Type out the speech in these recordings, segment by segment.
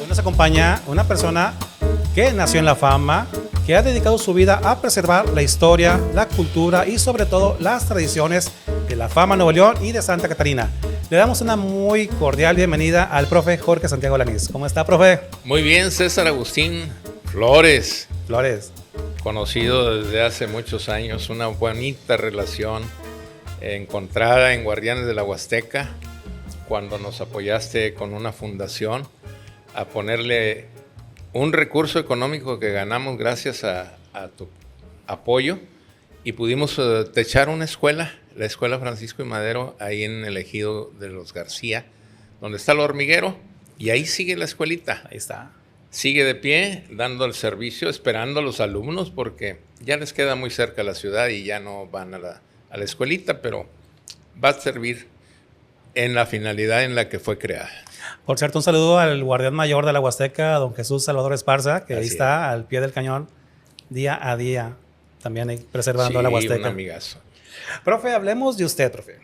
Hoy nos acompaña una persona que nació en la fama, que ha dedicado su vida a preservar la historia, la cultura y sobre todo las tradiciones de la fama Nuevo León y de Santa Catarina. Le damos una muy cordial bienvenida al profe Jorge Santiago Alanís. ¿Cómo está, profe? Muy bien, César Agustín Flores. Flores. Conocido desde hace muchos años, una bonita relación encontrada en Guardianes de la Huasteca, cuando nos apoyaste con una fundación a ponerle un recurso económico que ganamos gracias a tu apoyo y pudimos techar una escuela, la Escuela Francisco y Madero, ahí en el ejido de los García, donde está el hormiguero, y ahí sigue la escuelita. Ahí está. Sigue de pie, dando el servicio, esperando a los alumnos, porque ya les queda muy cerca la ciudad y ya no van a la escuelita, pero va a servir en la finalidad en la que fue creada. Por cierto, un saludo al guardián mayor de la Huasteca, don Jesús Salvador Esparza, que ahí está al pie del cañón, día a día, también ahí preservando la Huasteca. Un amigazo. Profe, hablemos de usted, profe.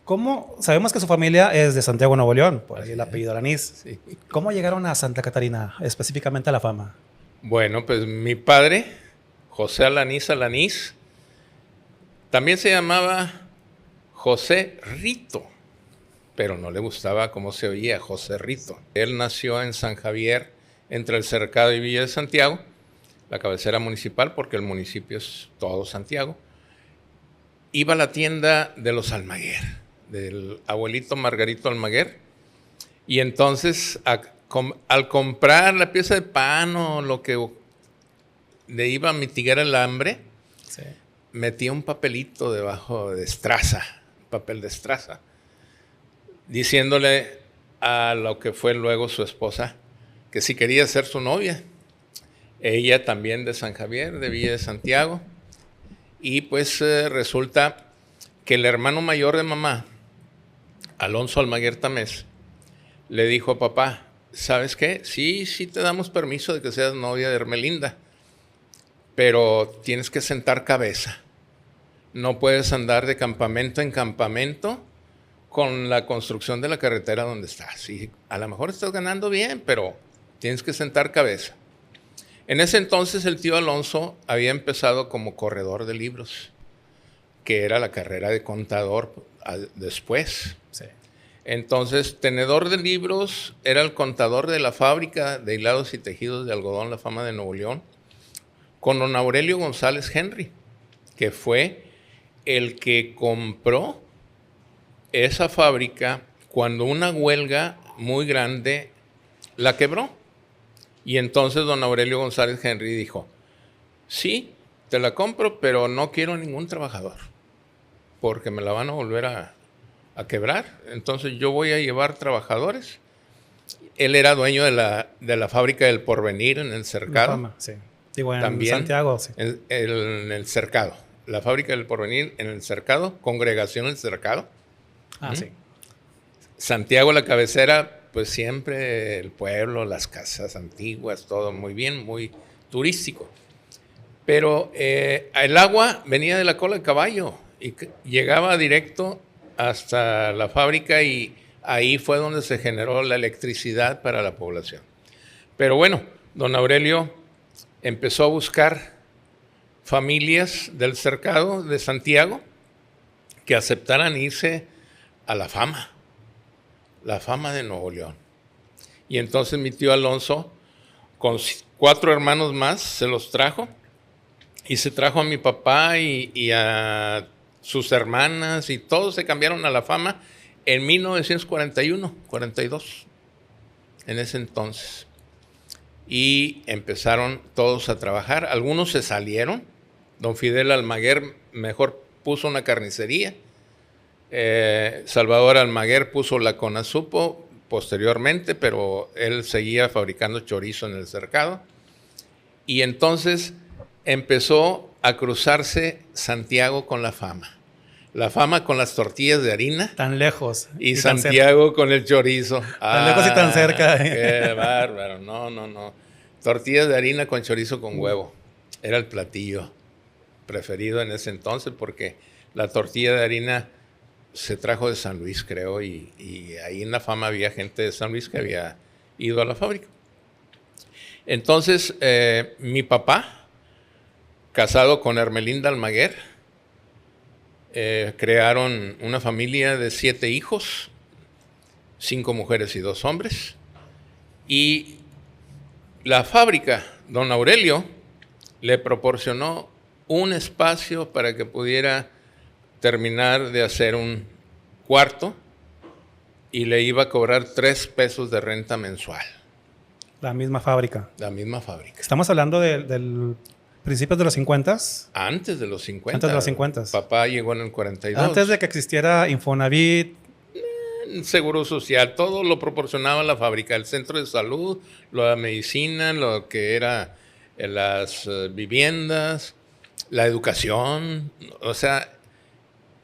¿Cómo? Sabemos que su familia es de Santiago, Nuevo León, por ahí el apellido Alanís. Sí. ¿Cómo llegaron a Santa Catarina, específicamente a la fama? Bueno, pues mi padre, José Alanís, también se llamaba José Rito, pero no le gustaba cómo se oía José Rito. Él nació en San Javier, entre el Cercado y Villa de Santiago, la cabecera municipal, porque el municipio es todo Santiago. Iba a la tienda de los Almaguer, del abuelito Margarito Almaguer, y entonces al comprar la pieza de pan o lo que le iba a mitigar el hambre, Sí. metía un papelito debajo de estraza, papel de estraza, diciéndole a lo que fue luego su esposa que si quería ser su novia. Ella también de San Javier, de Villa de Santiago, y pues resulta que el hermano mayor de mamá, Alonso Almaguer Tamés, le dijo a papá: ¿sabes qué? Sí te damos permiso de que seas novia de Hermelinda, pero tienes que sentar cabeza. No puedes andar de campamento en campamento con la construcción de la carretera donde estás. Y a lo mejor estás ganando bien, pero tienes que sentar cabeza. En ese entonces el tío Alonso había empezado como corredor de libros, que era la carrera de contador después. Sí. Entonces, tenedor de libros, era el contador de la fábrica de hilados y tejidos de algodón La Fama de Nuevo León, con don Aurelio González Henry, que fue el que compró esa fábrica cuando una huelga muy grande la quebró. Y entonces don Aurelio González Henry dijo: sí, te la compro, pero no quiero ningún trabajador, porque me la van a volver a quebrar. Entonces yo voy a llevar trabajadores. Él era dueño de la fábrica del Porvenir en el Cercado. La fama, sí. Digo, en También Santiago, sí. en el Cercado. La fábrica del Porvenir en el Cercado, Congregación El Cercado. Sí. Santiago, la cabecera, pues siempre el pueblo, las casas antiguas, todo muy bien, muy turístico. Pero el agua venía de la cola de caballo y llegaba directo hasta la fábrica, y ahí fue donde se generó la electricidad para la población. Pero bueno, don Aurelio empezó a buscar familias del Cercado de Santiago que aceptaran irse a la fama de Nuevo León. Y entonces mi tío Alonso, con 4 hermanos más, se los trajo, y se trajo a mi papá y a sus hermanas, y todos se cambiaron a la fama en 1941-42, en ese entonces. Y empezaron todos a trabajar. Algunos se salieron. Don Fidel Almaguer mejor puso una carnicería. Salvador Almaguer puso la Conasupo posteriormente, pero él seguía fabricando chorizo en el Cercado. Y entonces empezó a cruzarse Santiago con la fama. La fama con las tortillas de harina. Tan lejos. Y Santiago con el chorizo. Tan lejos y tan cerca. Qué bárbaro. No. Tortillas de harina con chorizo con huevo. Era el platillo preferido en ese entonces, porque la tortilla de harina se trajo de San Luis, creo, y ahí en La Fama había gente de San Luis que había ido a la fábrica. Entonces, mi papá, casado con Hermelinda Almaguer, crearon una familia de 7 hijos, 5 mujeres y 2 hombres. Y la fábrica, don Aurelio, le proporcionó un espacio para que pudiera terminar de hacer un cuarto y le iba a cobrar 3 pesos de renta mensual. La misma fábrica. La misma fábrica. Estamos hablando del principios de los 50. Antes de los 50. Antes de los 50. Papá llegó en el 42. Antes de que existiera Infonavit. Seguro Social, todo lo proporcionaba la fábrica, el centro de salud, la medicina, lo que era las viviendas, la educación. O sea,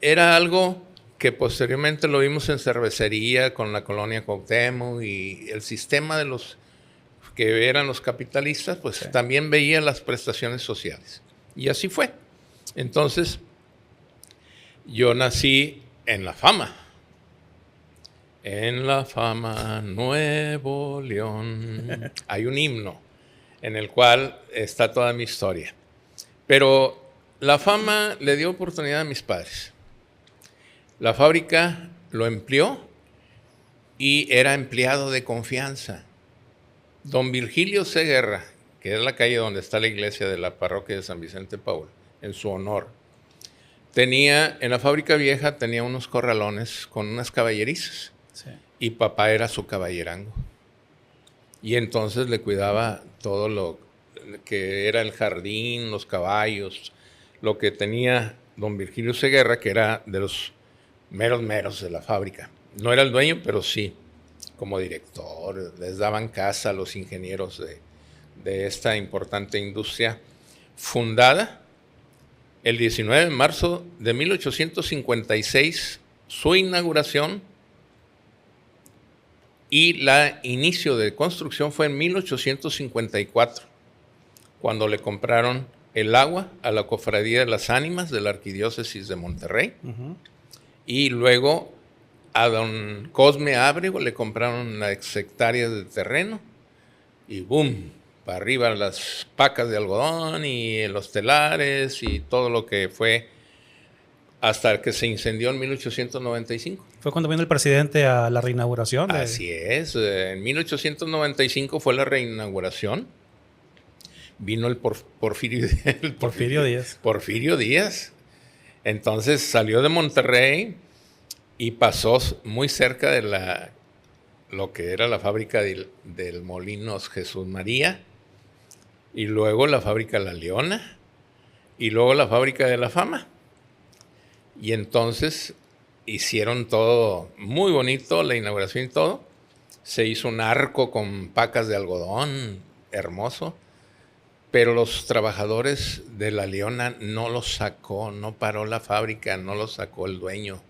era algo que posteriormente lo vimos en cervecería con la colonia Cuauhtémoc, y el sistema de los que eran los capitalistas, pues sí, también veía las prestaciones sociales. Y así fue. Entonces, yo nací en La Fama. En La Fama, Nuevo León. Hay un himno en el cual está toda mi historia. Pero La Fama le dio oportunidad a mis padres. La fábrica lo empleó y era empleado de confianza. Don Virgilio C. Guerra, que es la calle donde está la iglesia de la parroquia de San Vicente Paul, en su honor, tenía, en la fábrica vieja tenía unos corralones con unas caballerizas. Sí. Y papá era su caballerango. Y entonces le cuidaba todo lo que era el jardín, los caballos, lo que tenía don Virgilio Seguerra, que era de los meros de la fábrica. No era el dueño, pero sí, como director, les daban casa a los ingenieros de esta importante industria, fundada el 19 de marzo de 1856, su inauguración, y la inicio de construcción fue en 1854, cuando le compraron el agua a la Cofradía de las Ánimas de la Arquidiócesis de Monterrey. Uh-huh. Y luego a don Cosme Ábrego le compraron unas hectáreas de terreno y ¡boom! Para arriba las pacas de algodón y los telares y todo lo que fue, hasta que se incendió en 1895. ¿Fue cuando vino el presidente a la reinauguración? Así es. En 1895 fue la reinauguración. Vino el Porfirio Díaz. Porfirio Díaz. Entonces salió de Monterrey y pasó muy cerca de lo que era la fábrica del Molinos Jesús María, y luego la fábrica La Leona, y luego la fábrica de La Fama. Y entonces hicieron todo muy bonito, la inauguración y todo. Se hizo un arco con pacas de algodón, hermoso. Pero los trabajadores de La Leona no los sacó, no paró la fábrica, no los sacó el dueño.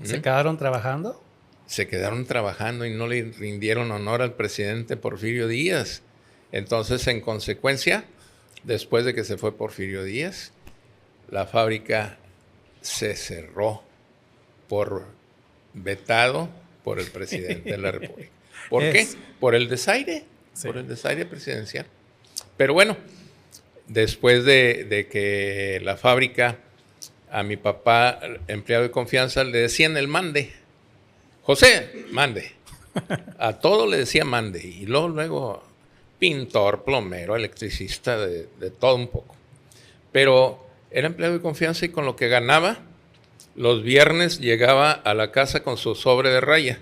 ¿Se quedaron trabajando? Se quedaron trabajando y no le rindieron honor al presidente Porfirio Díaz. Entonces, en consecuencia, después de que se fue Porfirio Díaz, la fábrica se cerró por vetado por el presidente de la República. ¿Por qué? Por el desaire, sí, por el desaire presidencial. Pero bueno, después de que la fábrica, a mi papá, empleado de confianza, le decían el mande. José, mande. A todo le decía mande. Y luego pintor, plomero, electricista, de todo un poco. Pero era empleado de confianza y con lo que ganaba, los viernes llegaba a la casa con su sobre de raya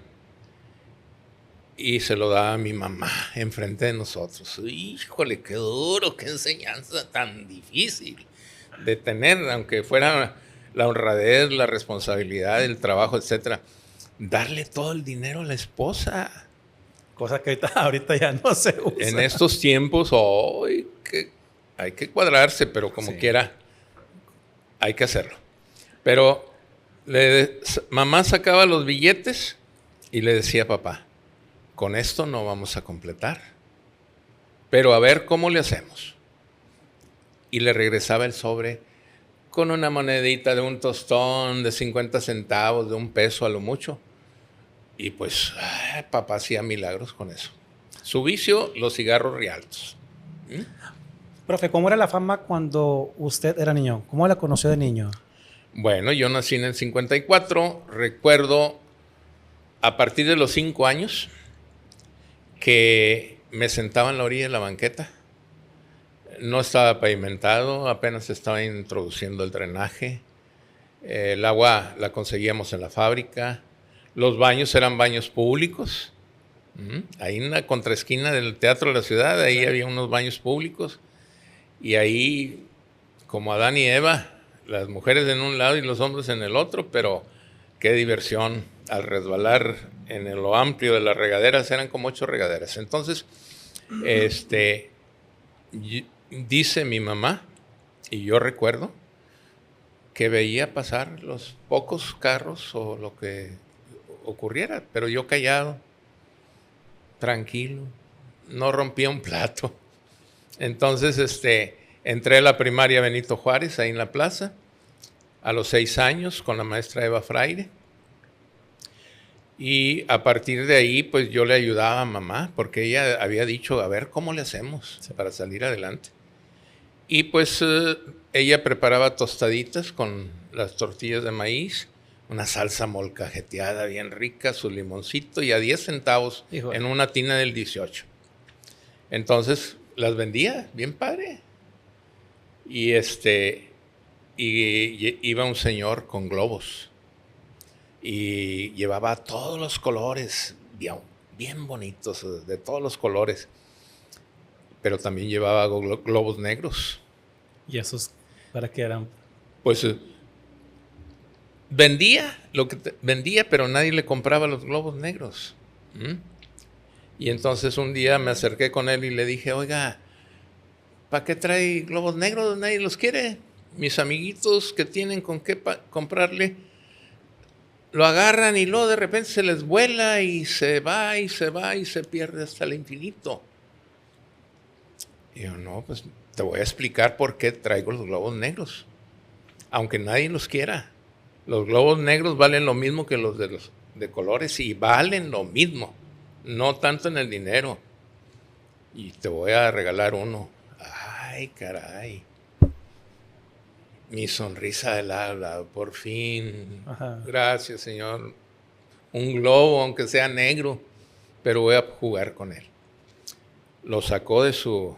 y se lo daba a mi mamá enfrente de nosotros. Híjole, qué duro, qué enseñanza tan difícil de tener, aunque fuera la honradez, la responsabilidad, el trabajo, etcétera. Darle todo el dinero a la esposa. Cosa que ahorita ya no se usa. En estos tiempos, hay que cuadrarse, pero como sí, quiera, hay que hacerlo. Pero mamá sacaba los billetes y le decía a papá, con esto no vamos a completar, pero a ver cómo le hacemos. Y le regresaba el sobre con una monedita de un tostón, de 50 centavos, de $1 a lo mucho. Y pues papá hacía milagros con eso. Su vicio, los cigarros Rialtos. Profe, ¿cómo era la fama cuando usted era niño? ¿Cómo la conoció de niño? Bueno, yo nací en el 54. Recuerdo a partir de los 5 años que me sentaba en la orilla de la banqueta. No estaba pavimentado, apenas estaba introduciendo el drenaje. El agua la conseguíamos en la fábrica. Los baños eran baños públicos. Ahí en la contraesquina del Teatro de la Ciudad, ahí había unos baños públicos. Y ahí, como Adán y Eva, las mujeres en un lado y los hombres en el otro, pero qué diversión al resbalar en lo amplio de las regaderas. Eran como 8 regaderas. Entonces, dice mi mamá, y yo recuerdo, que veía pasar los pocos carros o lo que ocurriera, pero yo callado, tranquilo, no rompía un plato. Entonces, entré a la primaria Benito Juárez, ahí en la plaza, a los 6 años, con la maestra Eva Fraire. Y a partir de ahí, pues yo le ayudaba a mamá, porque ella había dicho, a ver, ¿cómo le hacemos para salir adelante? Y pues ella preparaba tostaditas con las tortillas de maíz, una salsa molcajeteada bien rica, su limoncito, y a 10 centavos en una tina del 18. Entonces las vendía, bien padre. Y iba un señor con globos y llevaba todos los colores, bien bonitos, de todos los colores. Pero también llevaba globos negros. ¿Y esos para qué eran? Pues vendía, vendía, pero nadie le compraba los globos negros. Y entonces un día me acerqué con él y le dije, oiga, ¿para qué trae globos negros? Nadie los quiere. Mis amiguitos que tienen con qué comprarle, lo agarran y luego de repente se les vuela y se va y se va y se pierde hasta el infinito. Y yo, no, pues te voy a explicar por qué traigo los globos negros. Aunque nadie los quiera. Los globos negros valen lo mismo que los de colores y valen lo mismo. No tanto en el dinero. Y te voy a regalar uno. Ay, caray. Mi sonrisa del alba, por fin. Ajá. Gracias, señor. Un globo, aunque sea negro, pero voy a jugar con él. Lo sacó de su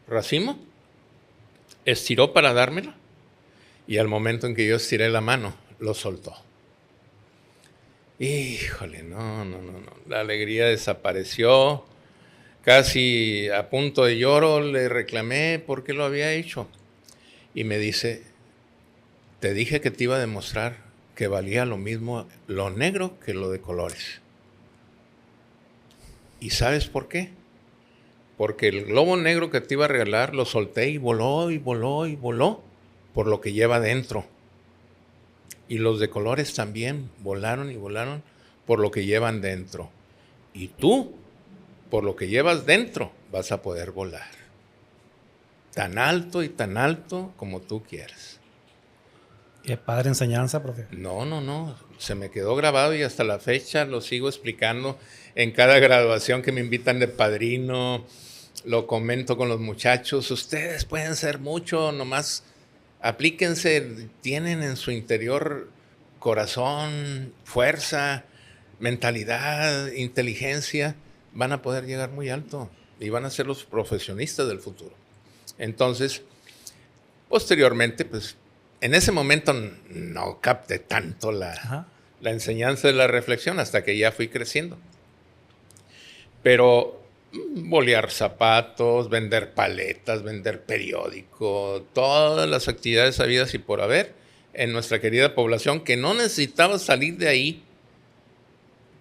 racimo, estiró para dármelo, y al momento en que yo estiré la mano, lo soltó. Híjole, no. La alegría desapareció. Casi a punto de lloro le reclamé por qué lo había hecho. Y me dice, te dije que te iba a demostrar que valía lo mismo lo negro que lo de colores. ¿Y sabes por qué? Porque el globo negro que te iba a regalar lo solté y voló y voló y voló por lo que lleva dentro. Y los de colores también volaron y volaron por lo que llevan dentro. Y tú, por lo que llevas dentro, vas a poder volar. Tan alto y tan alto como tú quieras. Qué padre enseñanza, profe. No. Se me quedó grabado y hasta la fecha lo sigo explicando en cada graduación que me invitan de padrino. Lo comento con los muchachos. Ustedes pueden ser mucho, nomás aplíquense. Tienen en su interior corazón, fuerza, mentalidad, inteligencia. Van a poder llegar muy alto y van a ser los profesionistas del futuro. Entonces, posteriormente, pues, en ese momento no capté tanto la enseñanza de la reflexión hasta que ya fui creciendo. Pero bolear zapatos, vender paletas, vender periódico, todas las actividades habidas y por haber en nuestra querida población, que no necesitaba salir de ahí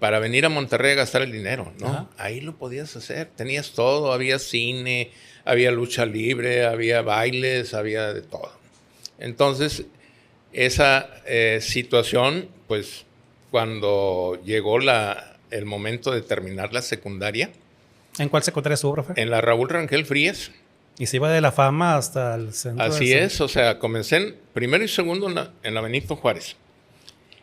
para venir a Monterrey a gastar el dinero, ¿no? Ajá. Ahí lo podías hacer, tenías todo, había cine, había lucha libre, había bailes, había de todo. Entonces, esa situación, pues, cuando llegó el momento de terminar la secundaria. ¿En cuál secundaria estuvo, profe? En la Raúl Rangel Frías. ¿Y se iba de la Fama hasta el centro? Así es, o sea, comencé en primero y segundo en la Benito Juárez.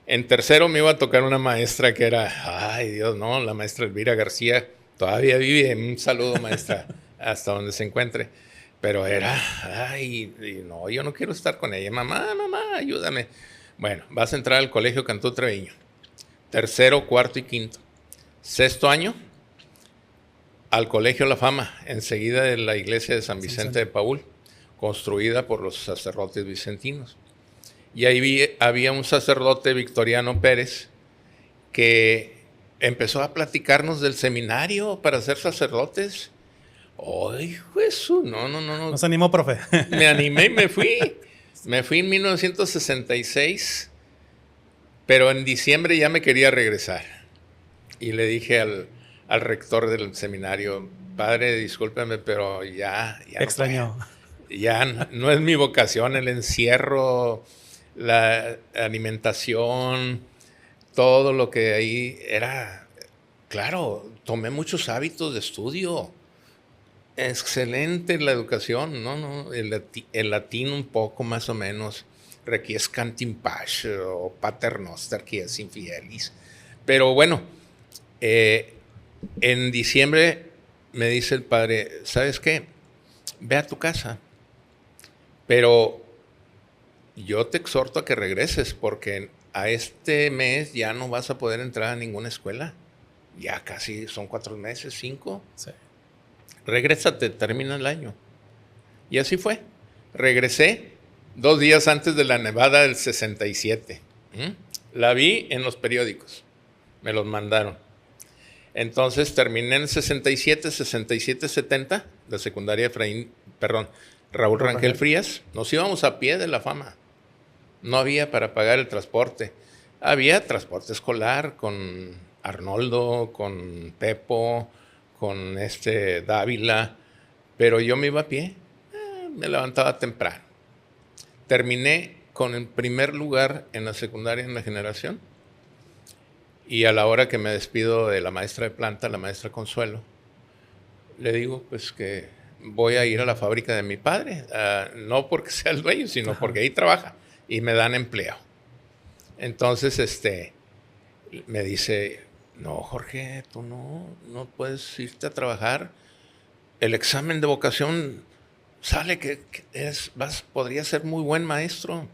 En tercero me iba a tocar una maestra que era, ay Dios, no, la maestra Elvira García, Todavía vive, un saludo, maestra, hasta donde se encuentre. Pero era, no, yo no quiero estar con ella. Mamá, ayúdame. Bueno, vas a entrar al Colegio Cantú Treviño. Tercero, cuarto y quinto. Sexto año, al Colegio La Fama, enseguida de la iglesia de San Vicente de Paúl, construida por los sacerdotes vicentinos. Y ahí había un sacerdote, Victoriano Pérez, que empezó a platicarnos del seminario para ser sacerdotes. ¡Ay, Jesús! No. Nos animó, profe. Me animé y me fui. Me fui en 1966, pero en diciembre ya me quería regresar. Y le dije al rector del seminario, padre, discúlpeme, pero ya extrañó. Ya no es mi vocación, el encierro, la alimentación, todo lo que ahí era. Claro, tomé muchos hábitos de estudio. Excelente la educación, el latín un poco más o menos, requiescant in pace o pater noster quies infielis. Pero bueno, en diciembre me dice el padre, ¿sabes qué? Ve a tu casa, pero yo te exhorto a que regreses porque a este mes ya no vas a poder entrar a ninguna escuela. Ya casi son 4 meses, 5. Sí. Regrésate, termina el año. Y así fue. Regresé 2 días antes de la nevada del 67. La vi en los periódicos. Me los mandaron. Entonces terminé en 67, 70, la secundaria Raúl Rangel Frías. Nos íbamos a pie de La Fama. No había para pagar el transporte. Había transporte escolar con Arnoldo, con Pepo, con Dávila, pero yo me iba a pie, me levantaba temprano. Terminé con el primer lugar en la secundaria en la generación y a la hora que me despido de la maestra de planta, la maestra Consuelo, le digo pues que voy a ir a la fábrica de mi padre, no porque sea el dueño, sino porque ahí trabaja y me dan empleo. Entonces me dice, no, Jorge, tú no puedes irte a trabajar. El examen de vocación sale que podría ser muy buen maestro.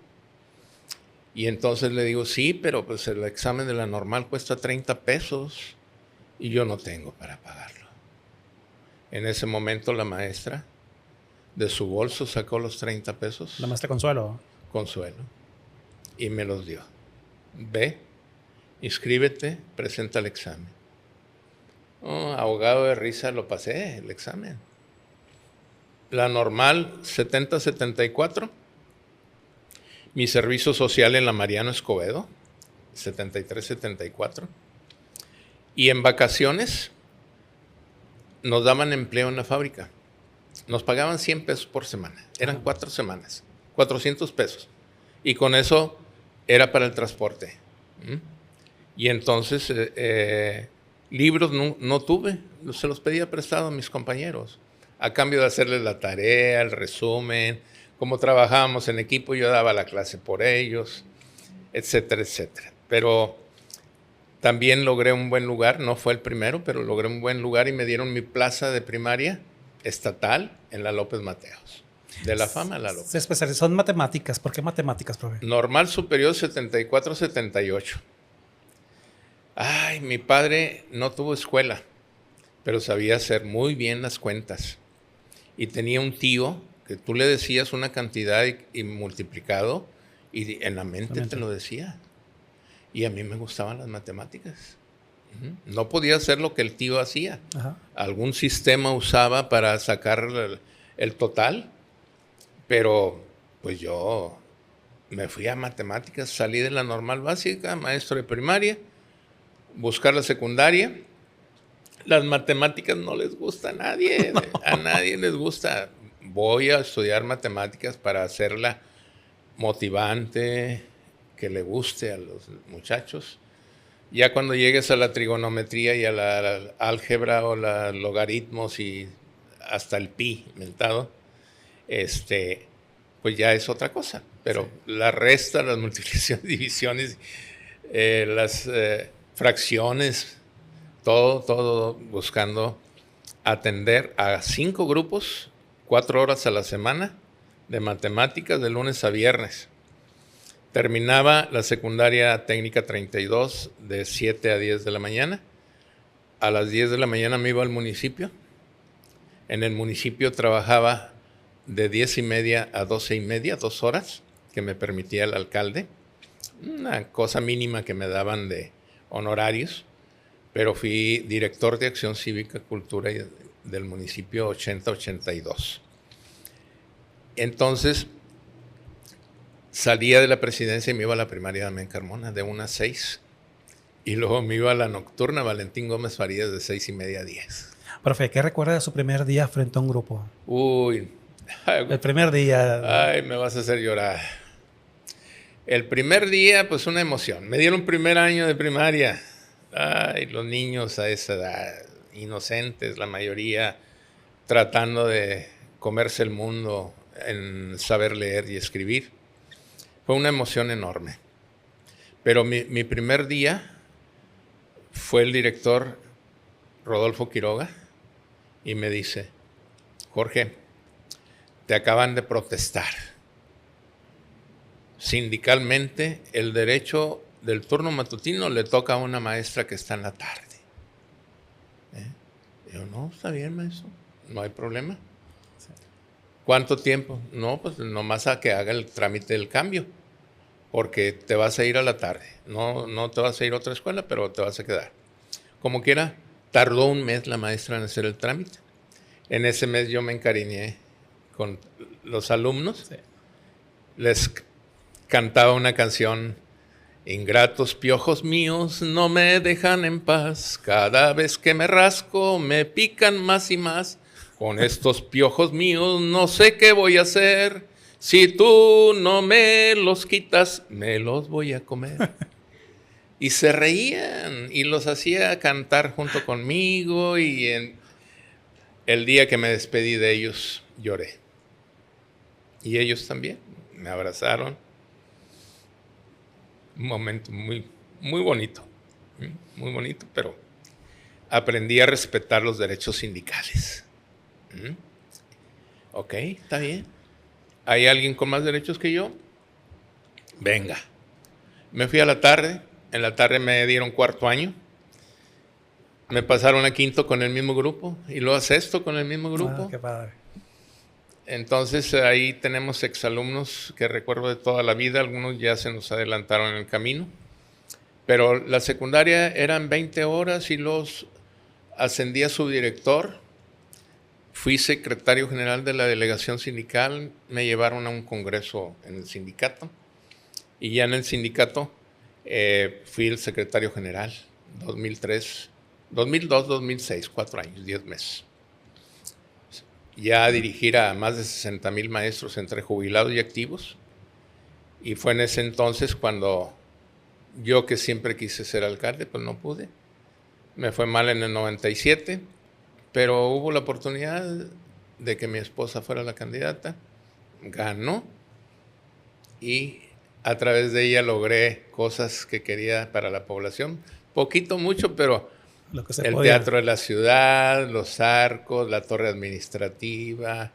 Y entonces le digo, sí, pero pues el examen de la normal cuesta 30 pesos y yo no tengo para pagarlo. En ese momento la maestra de su bolso sacó los 30 pesos. La maestra Consuelo. Consuelo. Y me los dio. Ve, inscríbete, presenta el examen. Ahogado de risa lo pasé, el examen. La normal 70-74. Mi servicio social en la Mariano Escobedo, 73-74. Y en vacaciones nos daban empleo en la fábrica. Nos pagaban 100 pesos por semana. Eran 4 semanas, 400 pesos. Y con eso era para el transporte. Y entonces libros no tuve, se los pedía prestado a mis compañeros, a cambio de hacerles la tarea, el resumen. Como trabajábamos en equipo, yo daba la clase por ellos, etcétera, etcétera. Pero también logré un buen lugar, no fue el primero, pero logré un buen lugar y me dieron mi plaza de primaria estatal en la López Mateos. De La Fama a la López. Se especializó en matemáticas. ¿Por qué matemáticas, profe? Normal superior 74-78. Ay, mi padre no tuvo escuela, pero sabía hacer muy bien las cuentas. Y tenía un tío que tú le decías una cantidad y multiplicado y en la mente te lo decía. Y a mí me gustaban las matemáticas. No podía hacer lo que el tío hacía. Ajá. Algún sistema usaba para sacar el total, pero pues yo me fui a matemáticas, salí de la normal básica, maestro de primaria, buscar la secundaria. Las matemáticas no les gusta a nadie les gusta. Voy a estudiar matemáticas para hacerla motivante, que le guste a los muchachos. Ya cuando llegues a la trigonometría y a la álgebra o los logaritmos y hasta el pi mentado, pues ya es otra cosa. Pero sí, la resta, las multiplicaciones, divisiones, las fracciones, todo buscando atender a 5 grupos, 4 horas a la semana de matemáticas de lunes a viernes. Terminaba la secundaria técnica 32 de 7 a 10 de la mañana. A las 10 de la mañana me iba al municipio. En el municipio trabajaba de 10:30 a 12:30, 2 horas, que me permitía el alcalde. Una cosa mínima que me daban de honorarios, pero fui director de Acción Cívica, Cultura del municipio 80-82. Entonces, salía de la presidencia y me iba a la primaria Damián Carmona de 1 a 6. Y luego me iba a la nocturna Valentín Gómez Farías de 6:30 a 10. Profe, ¿qué recuerda de su primer día frente a un grupo? Uy. El primer día. Ay, me vas a hacer llorar. El primer día, pues una emoción. Me dieron primer año de primaria. Ay, los niños a esa edad, inocentes, la mayoría, tratando de comerse el mundo en saber leer y escribir. Fue una emoción enorme. Pero mi primer día fue el director Rodolfo Quiroga y me dice: Jorge, te acaban de protestar. Sindicalmente, el derecho del turno matutino le toca a una maestra que está en la tarde. Yo, no, está bien, maestro, no hay problema. ¿Cuánto tiempo? No, pues nomás a que haga el trámite del cambio, porque te vas a ir a la tarde. No te vas a ir a otra escuela, pero te vas a quedar. Como quiera, tardó un mes la maestra en hacer el trámite. En ese mes yo me encariñé con los alumnos. Sí. Les cantaba una canción: ingratos piojos míos no me dejan en paz, cada vez que me rasco me pican más y más, con estos piojos míos no sé qué voy a hacer, si tú no me los quitas me los voy a comer. Y se reían y los hacía cantar junto conmigo, y el día que me despedí de ellos lloré. Y ellos también me abrazaron. Un momento muy, muy bonito, pero aprendí a respetar los derechos sindicales. Ok, está bien. ¿Hay alguien con más derechos que yo? Venga. Me fui a la tarde. En la tarde me dieron 4º año. Me pasaron a 5º con el mismo grupo y luego a 6º con el mismo grupo. Qué padre. Entonces ahí tenemos exalumnos que recuerdo de toda la vida, algunos ya se nos adelantaron en el camino, pero la secundaria eran 20 horas y los ascendí a subdirector, fui secretario general de la delegación sindical, me llevaron a un congreso en el sindicato y ya en el sindicato fui el secretario general, 2002-2006, 4 años, 10 meses. Ya a dirigir a más de 60,000 maestros entre jubilados y activos. Y fue en ese entonces cuando yo, que siempre quise ser alcalde, pues no pude. Me fue mal en el 97, pero hubo la oportunidad de que mi esposa fuera la candidata. Ganó y a través de ella logré cosas que quería para la población. Poquito, mucho, pero el Teatro de la Ciudad, los arcos, la torre administrativa,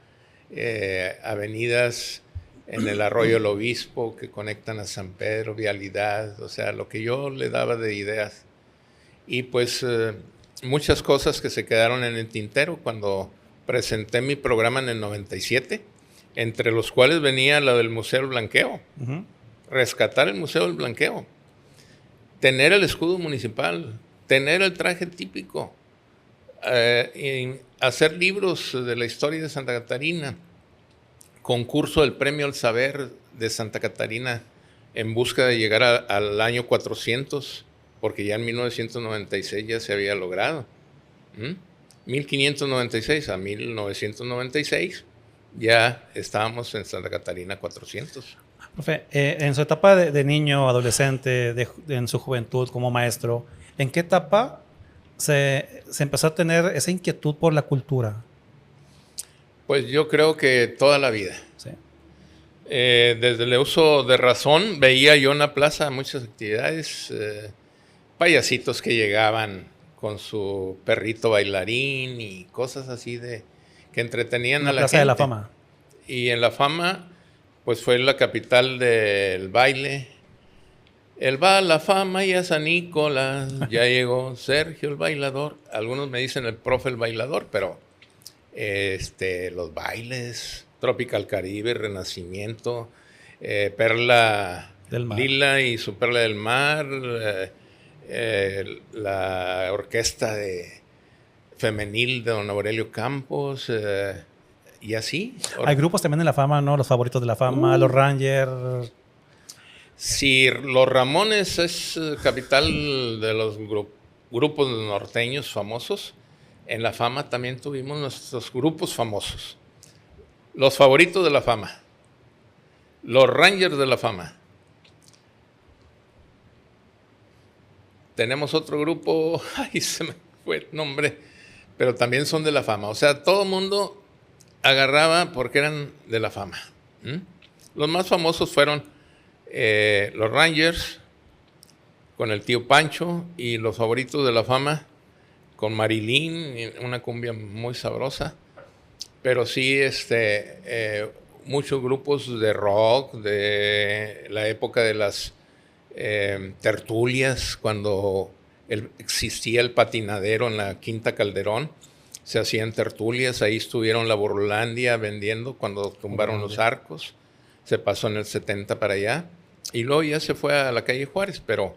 avenidas en el Arroyo del Obispo que conectan a San Pedro, vialidad, o sea, lo que yo le daba de ideas. Y pues muchas cosas que se quedaron en el tintero cuando presenté mi programa en el 97, entre los cuales venía la del Museo del Blanqueo, rescatar el Museo del Blanqueo, tener el escudo municipal, tener el traje típico, hacer libros de la historia de Santa Catarina, concurso del Premio al Saber de Santa Catarina en busca de llegar al año 400, porque ya en 1996 ya se había logrado. 1596 a 1996 ya estábamos en Santa Catarina 400. Profe, en su etapa de niño, adolescente, en su juventud como maestro, ¿en qué etapa se empezó a tener esa inquietud por la cultura? Pues yo creo que toda la vida. Sí. Desde el uso de razón veía yo en la plaza muchas actividades, payasitos que llegaban con su perrito bailarín y cosas así que entretenían a la Plaza gente. de la Fama. Y en la Fama, pues fue la capital del baile. Él va a la Fama y a San Nicolás, ya llegó Sergio el bailador. Algunos me dicen el profe el bailador, pero los bailes, Tropical Caribe, Renacimiento, Perla Del Mar. Lila y su Perla del Mar, la orquesta femenil de don Aurelio Campos, y así. Hay grupos también en la Fama, ¿no? Los favoritos de la Fama, los Rangers. Si Los Ramones es capital de los grupos norteños famosos, en la Fama también tuvimos nuestros grupos famosos. Los favoritos de la Fama, los Rangers de la Fama. Tenemos otro grupo, ay, se me fue el nombre, pero también son de la Fama. O sea, todo el mundo agarraba porque eran de la Fama. Los más famosos fueron los Rangers, con el tío Pancho, y los favoritos de la Fama, con Marilyn, una cumbia muy sabrosa. Pero sí, muchos grupos de rock, de la época de las tertulias, cuando existía el patinadero en la Quinta Calderón, se hacían tertulias, ahí estuvieron la Burlandia vendiendo cuando tumbaron los arcos, se pasó en el 70 para allá, y luego ya se fue a la calle Juárez, pero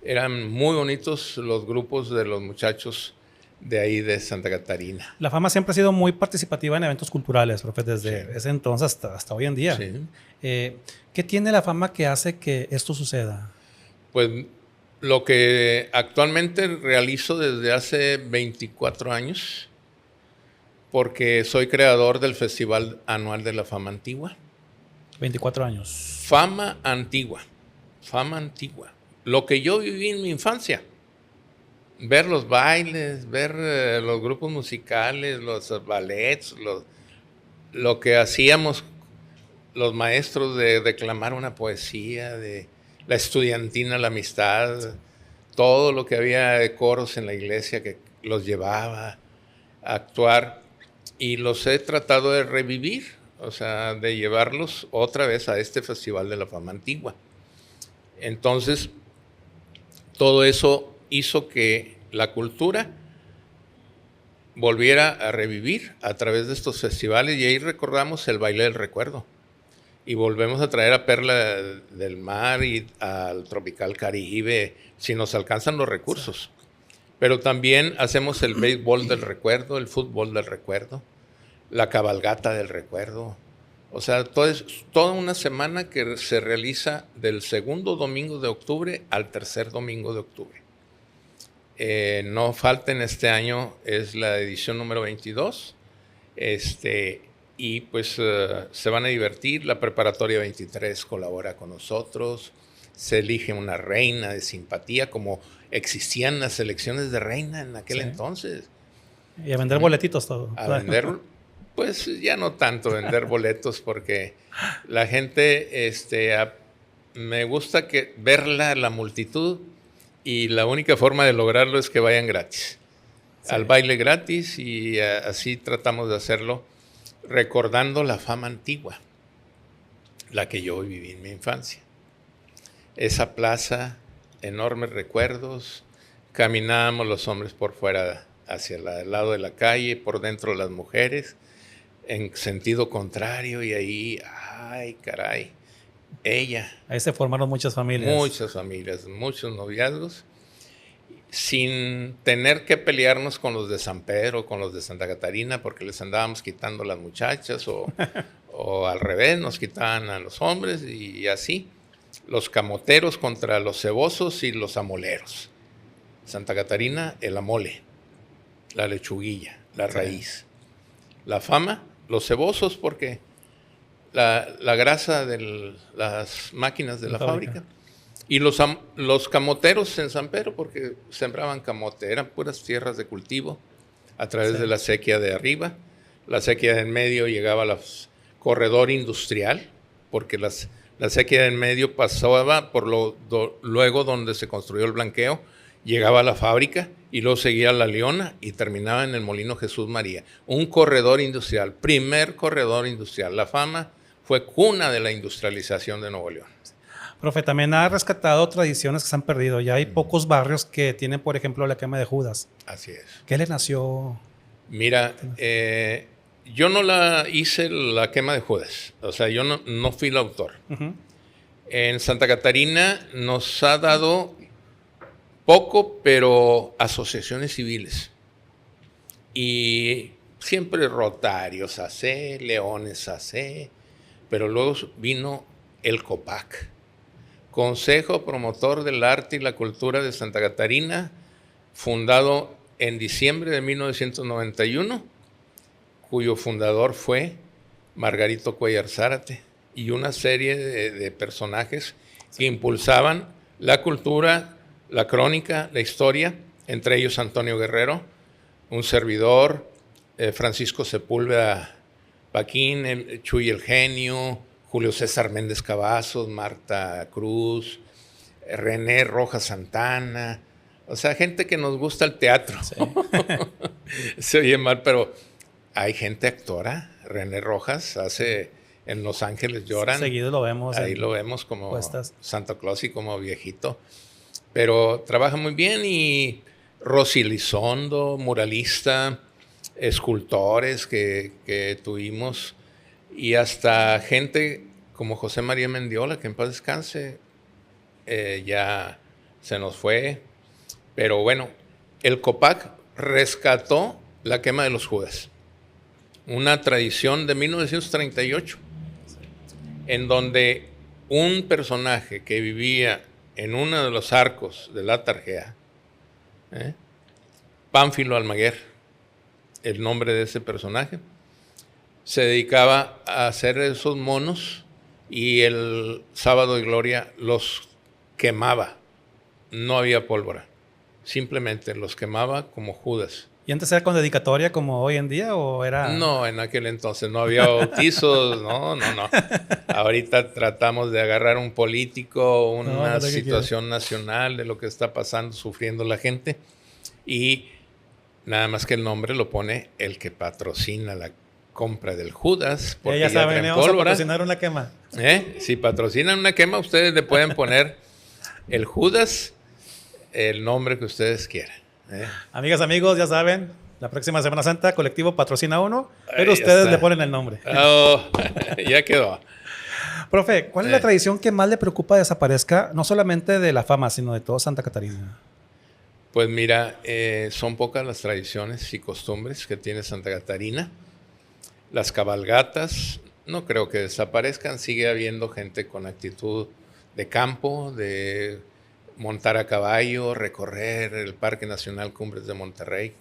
eran muy bonitos los grupos de los muchachos de ahí de Santa Catarina. La Fama siempre ha sido muy participativa en eventos culturales, profe, desde ese entonces hasta hoy en día. Sí. ¿Qué tiene la Fama que hace que esto suceda? Pues lo que actualmente realizo desde hace 24 años, porque soy creador del Festival Anual de la Fama Antigua. 24 años. Fama Antigua. Fama Antigua. Lo que yo viví en mi infancia. Ver los bailes, ver los grupos musicales, los ballets, lo que hacíamos los maestros de declamar una poesía, de la estudiantina, la amistad, todo lo que había de coros en la iglesia que los llevaba a actuar, y los he tratado de revivir, o sea, de llevarlos otra vez a este Festival de la Fama Antigua. Entonces, todo eso hizo que la cultura volviera a revivir a través de estos festivales, y ahí recordamos el baile del recuerdo. Y volvemos a traer a Perla del Mar y al Tropical Caribe, si nos alcanzan los recursos. Pero también hacemos el béisbol del recuerdo, el fútbol del recuerdo, la cabalgata del recuerdo. O sea, toda una semana que se realiza del segundo domingo de octubre al tercer domingo de octubre. No falten, este año es la edición número 22. Y pues se van a divertir. La preparatoria 23 colabora con nosotros. Se elige una reina de simpatía, como existían las elecciones de reina en aquel entonces. Y a vender boletitos todo. A vender, pues ya no tanto vender boletos, porque la gente, me gusta verla, la multitud, y la única forma de lograrlo es que vayan gratis. Sí. Al baile gratis, y así tratamos de hacerlo, recordando la Fama Antigua, la que yo viví en mi infancia. Esa plaza, enormes recuerdos, caminábamos los hombres por fuera hacia el lado de la calle, por dentro las mujeres, en sentido contrario, y ahí, ay, caray, ella. Ahí se formaron muchas familias. Muchas familias, muchos noviazgos, sin tener que pelearnos con los de San Pedro, con los de Santa Catarina, porque les andábamos quitando las muchachas, o al revés, nos quitaban a los hombres, y así. Los camoteros contra los cebosos y los amoleros. Santa Catarina, el amole, la lechuguilla, la raíz. La Fama, los cebosos, porque la grasa de las máquinas de la fábrica. Y los camoteros en San Pedro, porque sembraban camote, eran puras tierras de cultivo a través de la sequía de arriba. La sequía de en medio llegaba al corredor industrial, porque la sequía de en medio pasaba por luego donde se construyó el blanqueo, llegaba a la fábrica y luego seguía a La Leona y terminaba en el Molino Jesús María. Un corredor industrial, primer corredor industrial. La Fama fue cuna de la industrialización de Nuevo León. Profe, también ha rescatado tradiciones que se han perdido. Ya hay pocos barrios que tienen, por ejemplo, la quema de Judas. Así es. ¿Qué le nació? Mira, yo no la hice la quema de Judas. O sea, yo no fui el autor. Uh-huh. En Santa Catarina nos ha dado poco, pero asociaciones civiles. Y siempre Rotarios AC, Leones AC, pero luego vino el COPAC, Consejo Promotor del Arte y la Cultura de Santa Catarina, fundado en diciembre de 1991, cuyo fundador fue Margarito Cuellar Zárate, y una serie de personajes que impulsaban la cultura, la crónica, la historia, entre ellos Antonio Guerrero, un servidor, Francisco Sepúlveda Paquín, Chuy el Genio, Julio César Méndez Cavazos, Marta Cruz, René Rojas Santana, o sea, gente que nos gusta el teatro. Sí. Se oye mal, pero hay gente actora. René Rojas hace en Los Ángeles Lloran. Seguido lo vemos. Ahí lo vemos como puestas. Santa Claus y como viejito. Pero trabaja muy bien. Y Rosy Elizondo, muralista, escultores que tuvimos. Y hasta gente como José María Mendiola, que en paz descanse, ya se nos fue. Pero bueno, el COPAC rescató la quema de los Judas, una tradición de 1938, en donde un personaje que vivía en uno de los arcos de la Tarjea, Pánfilo Almaguer, el nombre de ese personaje, se dedicaba a hacer esos monos y el sábado de gloria los quemaba. No había pólvora, simplemente los quemaba como Judas. ¿Y antes era con dedicatoria como hoy en día o era...? No, en aquel entonces no había bautizos, no. Ahorita tratamos de agarrar un político, una situación nacional de lo que está pasando, sufriendo la gente, y nada más que el nombre lo pone el que patrocina la compra del Judas. Porque ya saben, vamos a patrocinar una quema. Si patrocinan una quema, ustedes le pueden poner el Judas, el nombre que ustedes quieran. Amigas, amigos, ya saben, la próxima Semana Santa, Colectivo patrocina uno, pero ustedes le ponen el nombre. Oh, ya quedó. Profe, ¿cuál es la tradición que más le preocupa desaparezca, no solamente de la Fama, sino de todo Santa Catarina? Pues mira, son pocas las tradiciones y costumbres que tiene Santa Catarina. Las cabalgatas, no creo que desaparezcan, sigue habiendo gente con actitud de campo, de montar a caballo, recorrer el Parque Nacional Cumbres de Monterrey,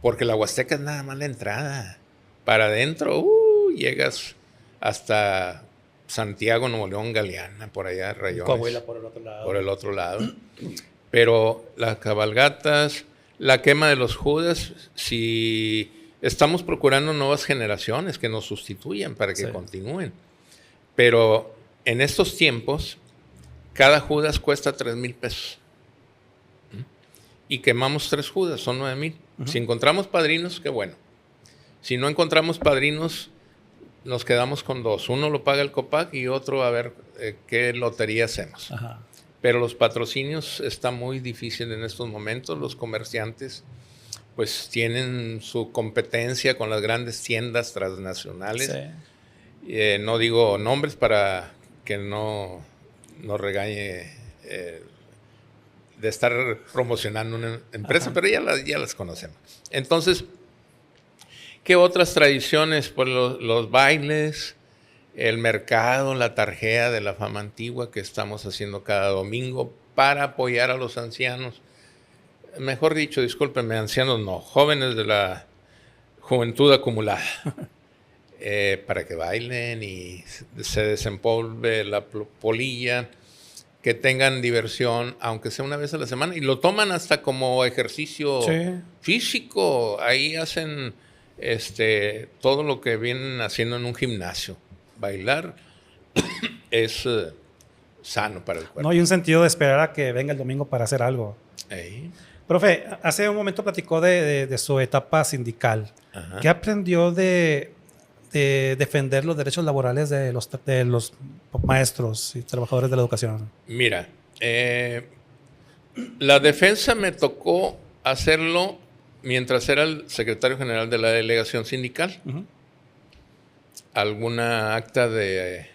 porque la Huasteca es nada más la entrada. Para adentro, llegas hasta Santiago, Nuevo León, Galeana, por allá, Rayones. Coahuila por el otro lado. Por el otro lado. Pero las cabalgatas, la quema de los Judas, si estamos procurando nuevas generaciones que nos sustituyan para que continúen. Pero en estos tiempos, cada Judas cuesta 3,000 pesos. Y quemamos 3 Judas, son 9,000. Si encontramos padrinos, qué bueno. Si no encontramos padrinos, nos quedamos con 2. Uno lo paga el COPAC y otro a ver qué lotería hacemos. Ajá. Pero los patrocinios está muy difícil en estos momentos. Los comerciantes pues tienen su competencia con las grandes tiendas transnacionales. Sí. No digo nombres para que no regañe de estar promocionando una empresa, pero ya las conocemos. Entonces, ¿qué otras tradiciones? Pues los bailes, el mercado, la tarjea de la Fama Antigua que estamos haciendo cada domingo para apoyar a los ancianos. Mejor dicho, discúlpenme, ancianos no, jóvenes de la juventud acumulada. Para que bailen y se desempolve la polilla, que tengan diversión, aunque sea una vez a la semana, y lo toman hasta como ejercicio físico. Ahí hacen todo lo que vienen haciendo en un gimnasio. Bailar es sano para el cuerpo. No hay un sentido de esperar a que venga el domingo para hacer algo. Ey. Profe, hace un momento platicó de su etapa sindical. Ajá. ¿Qué aprendió de defender los derechos laborales de los maestros y trabajadores de la educación? Mira, la defensa me tocó hacerlo mientras era el secretario general de la delegación sindical. Uh-huh. Alguna acta de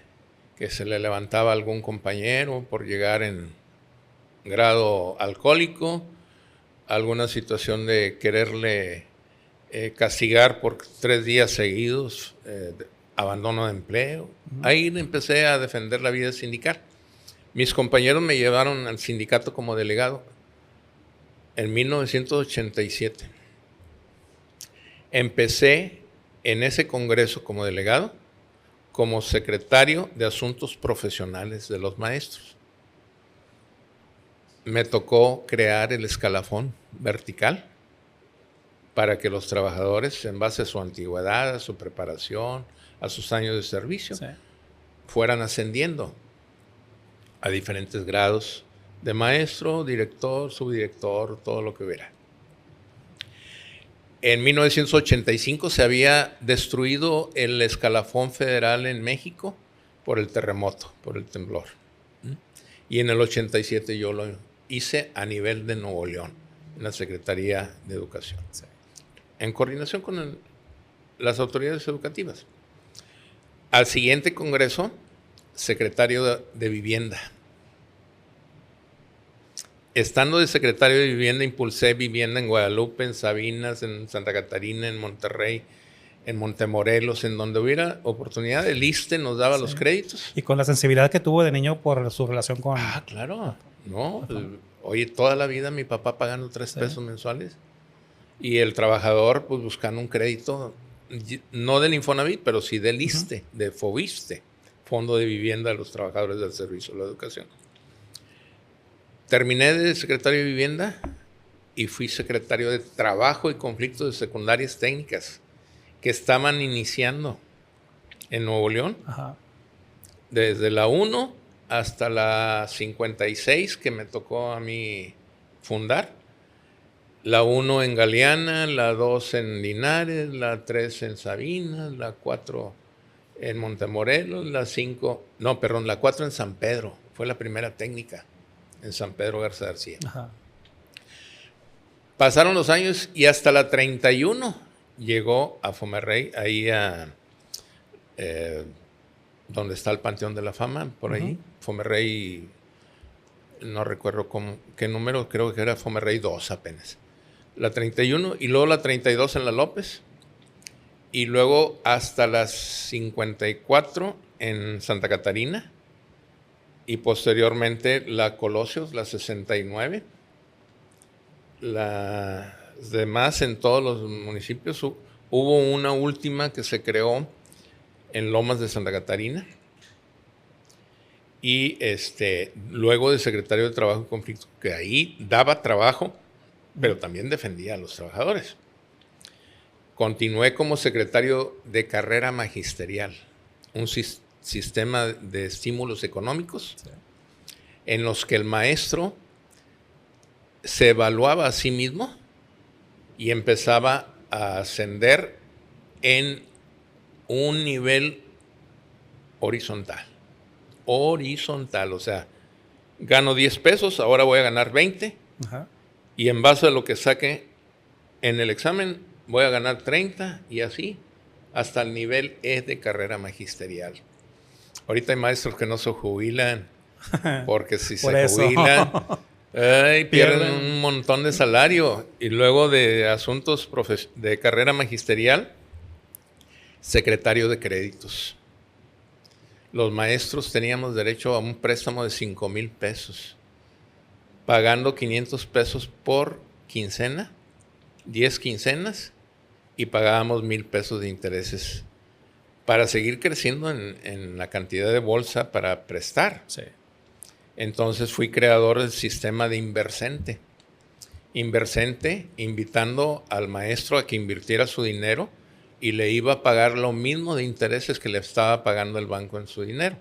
que se le levantaba a algún compañero por llegar en grado alcohólico, alguna situación de quererle castigar por 3 días seguidos, abandono de empleo. Uh-huh. Ahí empecé a defender la vida sindical. Mis compañeros me llevaron al sindicato como delegado en 1987. Empecé en ese congreso como delegado, como secretario de Asuntos Profesionales de los Maestros. Me tocó crear el escalafón vertical para que los trabajadores, en base a su antigüedad, a su preparación, a sus años de servicio, sí, fueran ascendiendo a diferentes grados de maestro, director, subdirector, todo lo que hubiera. En 1985 se había destruido el escalafón federal en México por el terremoto, por el temblor. Y en el 87 yo lo hice a nivel de Nuevo León, en la Secretaría de Educación, sí, en coordinación con las autoridades educativas. Al siguiente congreso, secretario de Vivienda. Estando de secretario de Vivienda, impulsé vivienda en Guadalupe, en Sabinas, en Santa Catarina, en Monterrey, en Montemorelos, en donde hubiera oportunidad. El ISSSTE nos daba, sí, los créditos. Y con la sensibilidad que tuvo de niño por su relación con... Ah, claro. No, oye, toda la vida mi papá pagando 3 sí, pesos mensuales y el trabajador pues buscando un crédito, no del Infonavit, pero sí del ISSSTE, uh-huh, de FOBISSSTE, Fondo de Vivienda de los Trabajadores del Servicio de la Educación. Terminé de secretario de Vivienda y fui secretario de Trabajo y Conflictos de Secundarias Técnicas que estaban iniciando en Nuevo León. Ajá. Desde la 1 hasta la 56 que me tocó a mí fundar. La 1 en Galeana, la 2 en Linares, la 3 en Sabinas, la 4 en Montemorelos, la 4 en San Pedro. Fue la primera técnica en San Pedro Garza García. Ajá. Pasaron los años y hasta la 31 llegó a Fomerrey, ahí a donde está el Panteón de la Fama, por ahí. Uh-huh. Fomerrey, no recuerdo qué número, creo que era Fomerrey 2 apenas. La 31 y luego la 32 en la López y luego hasta las 54 en Santa Catarina. Y posteriormente la Colosio, la 69. Las demás en todos los municipios. Hubo una última que se creó en Lomas de Santa Catarina. Y luego de secretario de Trabajo y Conflicto, que ahí daba trabajo, pero también defendía a los trabajadores. Continué como secretario de Carrera Magisterial, un sistema de estímulos económicos, sí, en los que el maestro se evaluaba a sí mismo y empezaba a ascender en un nivel horizontal. Horizontal, o sea, gano 10 pesos, ahora voy a ganar 20. Ajá. Y en base a lo que saque en el examen voy a ganar 30 y así hasta el nivel E de carrera magisterial. Ahorita hay maestros que no se jubilan, porque si se jubilan, pierden un montón de salario. Y luego de asuntos de carrera magisterial, secretario de créditos. Los maestros teníamos derecho a un préstamo de 5,000 pesos, pagando 500 pesos por quincena, 10 quincenas, y pagábamos 1,000 pesos de intereses para seguir creciendo en la cantidad de bolsa para prestar. Sí. Entonces fui creador del sistema de Inversente. Inversente invitando al maestro a que invirtiera su dinero y le iba a pagar lo mismo de intereses que le estaba pagando el banco en su dinero.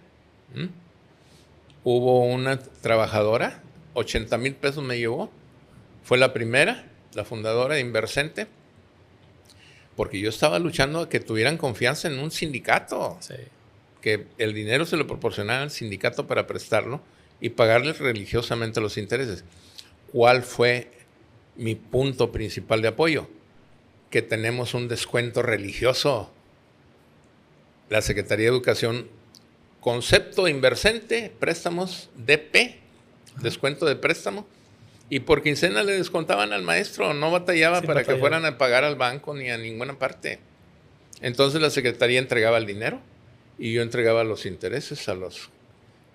Hubo una trabajadora, 80,000 pesos me llevó fue la primera, la fundadora de Invercente, porque yo estaba luchando a que tuvieran confianza en un sindicato, Sí. que el dinero se lo proporcionara al sindicato para prestarlo y pagarles religiosamente los intereses. ¿Cuál fue mi punto principal de apoyo? Que tenemos un descuento religioso. La Secretaría de Educación, concepto Invercente, préstamos DP, descuento de préstamo, y por quincena le descontaban al maestro, no batallaba para que fueran a pagar al banco ni a ninguna parte. Entonces la Secretaría entregaba el dinero y yo entregaba los intereses a los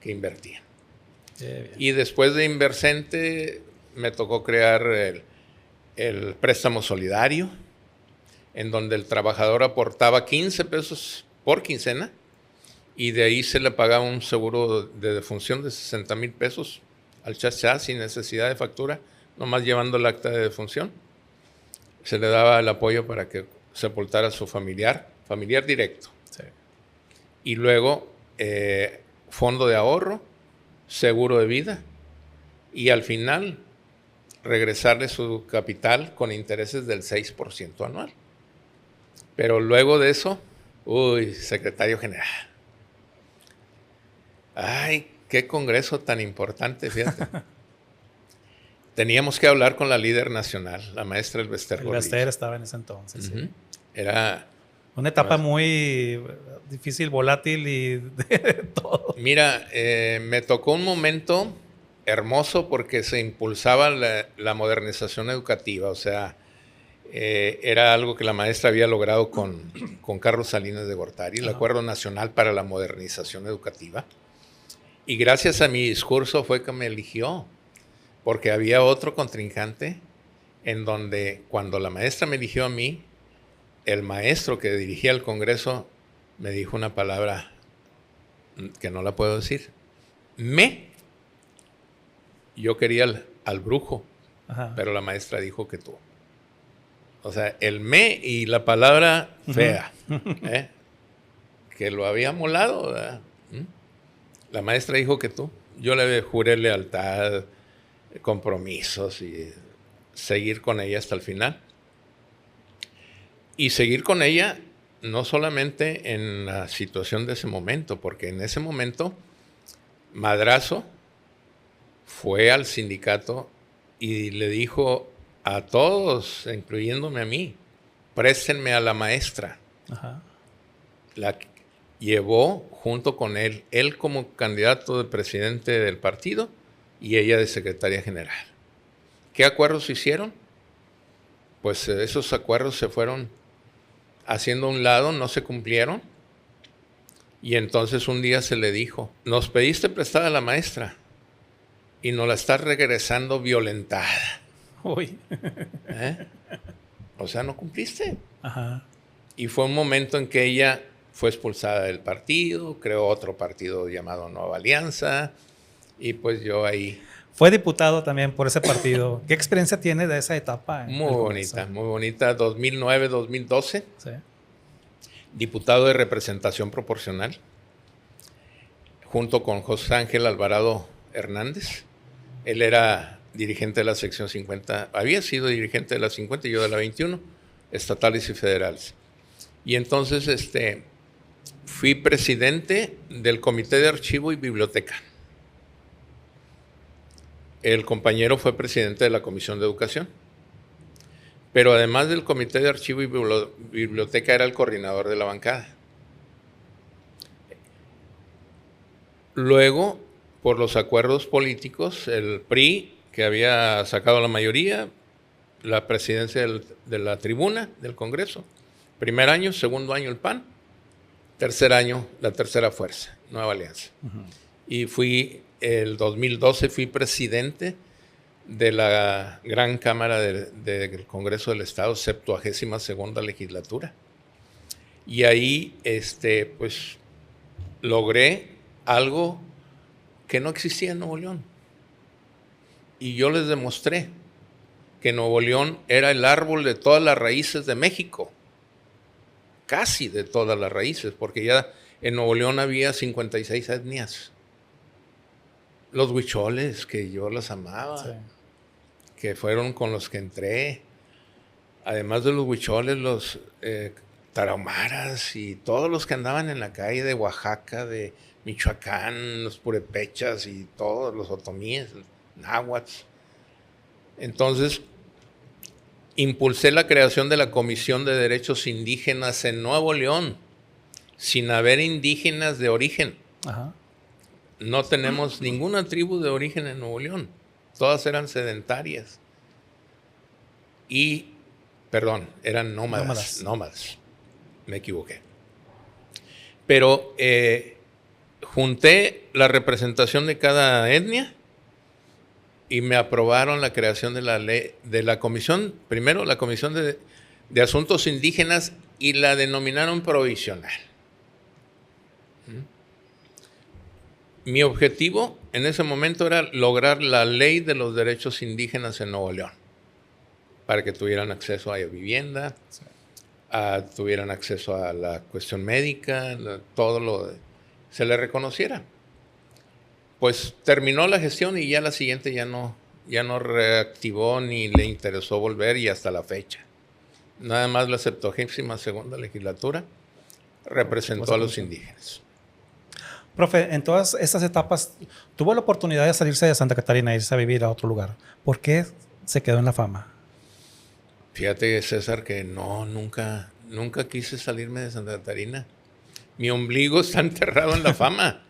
que invertían. Y después de Invercente me tocó crear el préstamo solidario, en donde el trabajador aportaba 15 pesos por quincena y de ahí se le pagaba un seguro de defunción de 60,000 pesos al chachá sin necesidad de factura, nomás llevando el acta de defunción. Se le daba el apoyo para que sepultara a su familiar directo. Sí. Y luego fondo de ahorro, seguro de vida y al final regresarle su capital con intereses del 6% anual. Pero luego de eso, secretario general. Ay, qué congreso tan importante, fíjate. Teníamos que hablar con la líder nacional, la maestra Elbester Gordillo. Elbester estaba en ese entonces. Sí. Era una etapa muy difícil, volátil y de todo. Mira, me tocó un momento hermoso porque se impulsaba la modernización educativa. O sea, era algo que la maestra había logrado con Carlos Salinas de Gortari, el Acuerdo Nacional para la Modernización Educativa. Y gracias a mi discurso fue que me eligió, porque había otro contrincante en donde cuando la maestra me eligió a mí, el maestro que dirigía el Congreso me dijo una palabra que no la puedo decir. Yo quería al brujo, pero la maestra dijo que tú. O sea, el y la palabra fea, que lo había molado, ¿verdad? La maestra dijo que tú. Yo le juré lealtad, compromisos y seguir con ella hasta el final. Y seguir con ella no solamente en la situación de ese momento, porque en ese momento Madrazo fue al sindicato y le dijo a todos, incluyéndome a mí, préstenme a la maestra. La llevó junto con él como candidato de presidente del partido y ella de secretaria general. ¿Qué acuerdos hicieron? Pues esos acuerdos se fueron haciendo a un lado, no se cumplieron. Y entonces un día se le dijo, nos pediste prestada a la maestra y nos la estás regresando violentada. Uy. O sea, no cumpliste. Ajá. Y fue un momento en que ella fue expulsada del partido, creó otro partido llamado Nueva Alianza, y pues yo ahí... Fue diputado también por ese partido. ¿Qué experiencia tiene de esa etapa? Muy bonita, 2009-2012. Sí. Diputado de representación proporcional, junto con José Ángel Alvarado Hernández. Él era dirigente de la sección 50, había sido dirigente de la 50 y yo de la 21, estatales y federales. Y entonces fui presidente del Comité de Archivo y Biblioteca. El compañero fue presidente de la Comisión de Educación. Pero además del Comité de Archivo y Biblioteca era el coordinador de la bancada. Luego, por los acuerdos políticos, el PRI, que había sacado la mayoría, la presidencia de la tribuna del Congreso. Primer año, segundo año el PAN, tercer año la tercera fuerza, Nueva Alianza. Y el 2012 fui presidente de la Gran Cámara del Congreso del Estado, 72ª legislatura. Y ahí, pues, logré algo que no existía en Nuevo León. Y yo les demostré que Nuevo León era el árbol de todas las raíces de México. Casi de todas las raíces, porque ya en Nuevo León había 56 etnias. Los huicholes, que yo los amaba. Sí. que fueron con los que entré, además de los huicholes, los tarahumaras y todos los que andaban en la calle de Oaxaca, de Michoacán, los purépechas y todos los otomíes, náhuatl. Entonces, impulsé la creación de la Comisión de Derechos Indígenas en Nuevo León, sin haber indígenas de origen. Ajá. No tenemos ninguna tribu de origen en Nuevo León. Todas eran sedentarias. Y, perdón, eran nómadas. Me equivoqué. Pero junté la representación de cada etnia y me aprobaron la creación de la ley, de la comisión, primero la Comisión de Asuntos Indígenas, y la denominaron provisional. Mi objetivo en ese momento era lograr la ley de los derechos indígenas en Nuevo León, para que tuvieran acceso a vivienda, tuvieran acceso a la cuestión médica, se les reconociera. Pues terminó la gestión y ya la siguiente ya no reactivó ni le interesó volver, y hasta la fecha. Nada más la 72ª legislatura representó a los indígenas. Profe, en todas estas etapas, tuvo la oportunidad de salirse de Santa Catarina e irse a vivir a otro lugar. ¿Por qué se quedó en la Fama? Fíjate, César, que nunca quise salirme de Santa Catarina. Mi ombligo está enterrado en la Fama.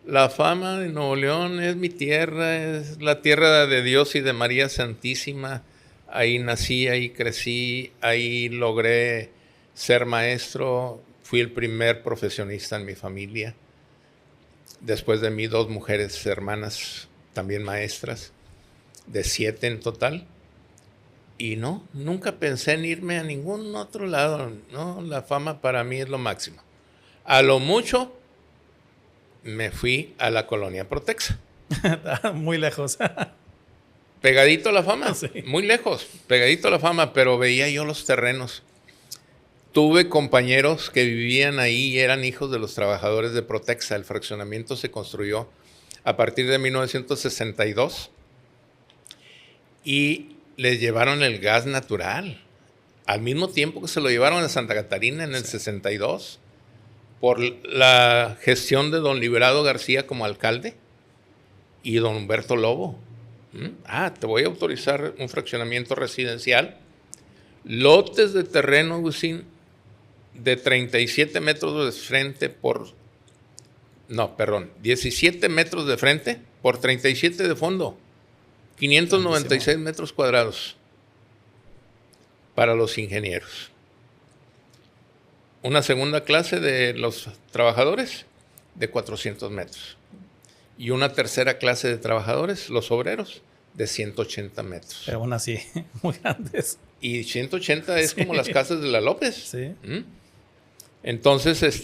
La Fama de Nuevo León es mi tierra, es la tierra de Dios y de María Santísima. Ahí nací, ahí crecí, ahí logré ser maestro. Fui el primer profesionista en mi familia. Después de mí, 2 mujeres hermanas, también maestras, de 7 en total. Y nunca pensé en irme a ningún otro lado. No, la Fama para mí es lo máximo. A lo mucho me fui a la colonia Protexa. Muy lejos. Pegadito a la Fama, Sí. Muy lejos, pegadito a la Fama, pero veía yo los terrenos. Tuve compañeros que vivían ahí y eran hijos de los trabajadores de Protexa. El fraccionamiento se construyó a partir de 1962 y les llevaron el gas natural al mismo tiempo que se lo llevaron a Santa Catarina en el 62, por la gestión de don Liberado García como alcalde y don Humberto Lobo. Te voy a autorizar un fraccionamiento residencial. Lotes de terreno, Agustín, de 37 metros de frente 17 metros de frente por 37 de fondo. 596 metros cuadrados para los ingenieros. Una segunda clase de los trabajadores de 400 metros. Y una tercera clase de trabajadores, los obreros, de 180 metros. Pero aún así, muy grandes. Y 180 es como las casas de la López. Sí. Entonces,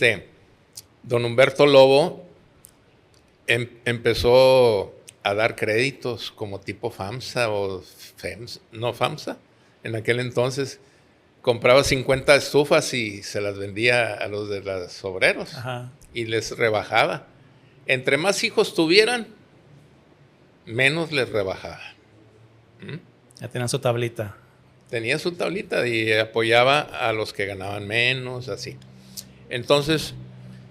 don Humberto Lobo empezó a dar créditos como tipo FAMSA o FAMSA. En aquel entonces compraba 50 estufas y se las vendía a los de los obreros. Ajá. Y les rebajaba. Entre más hijos tuvieran, menos les rebajaba. Ya tenían su tablita. Tenía su tablita y apoyaba a los que ganaban menos, así. Entonces,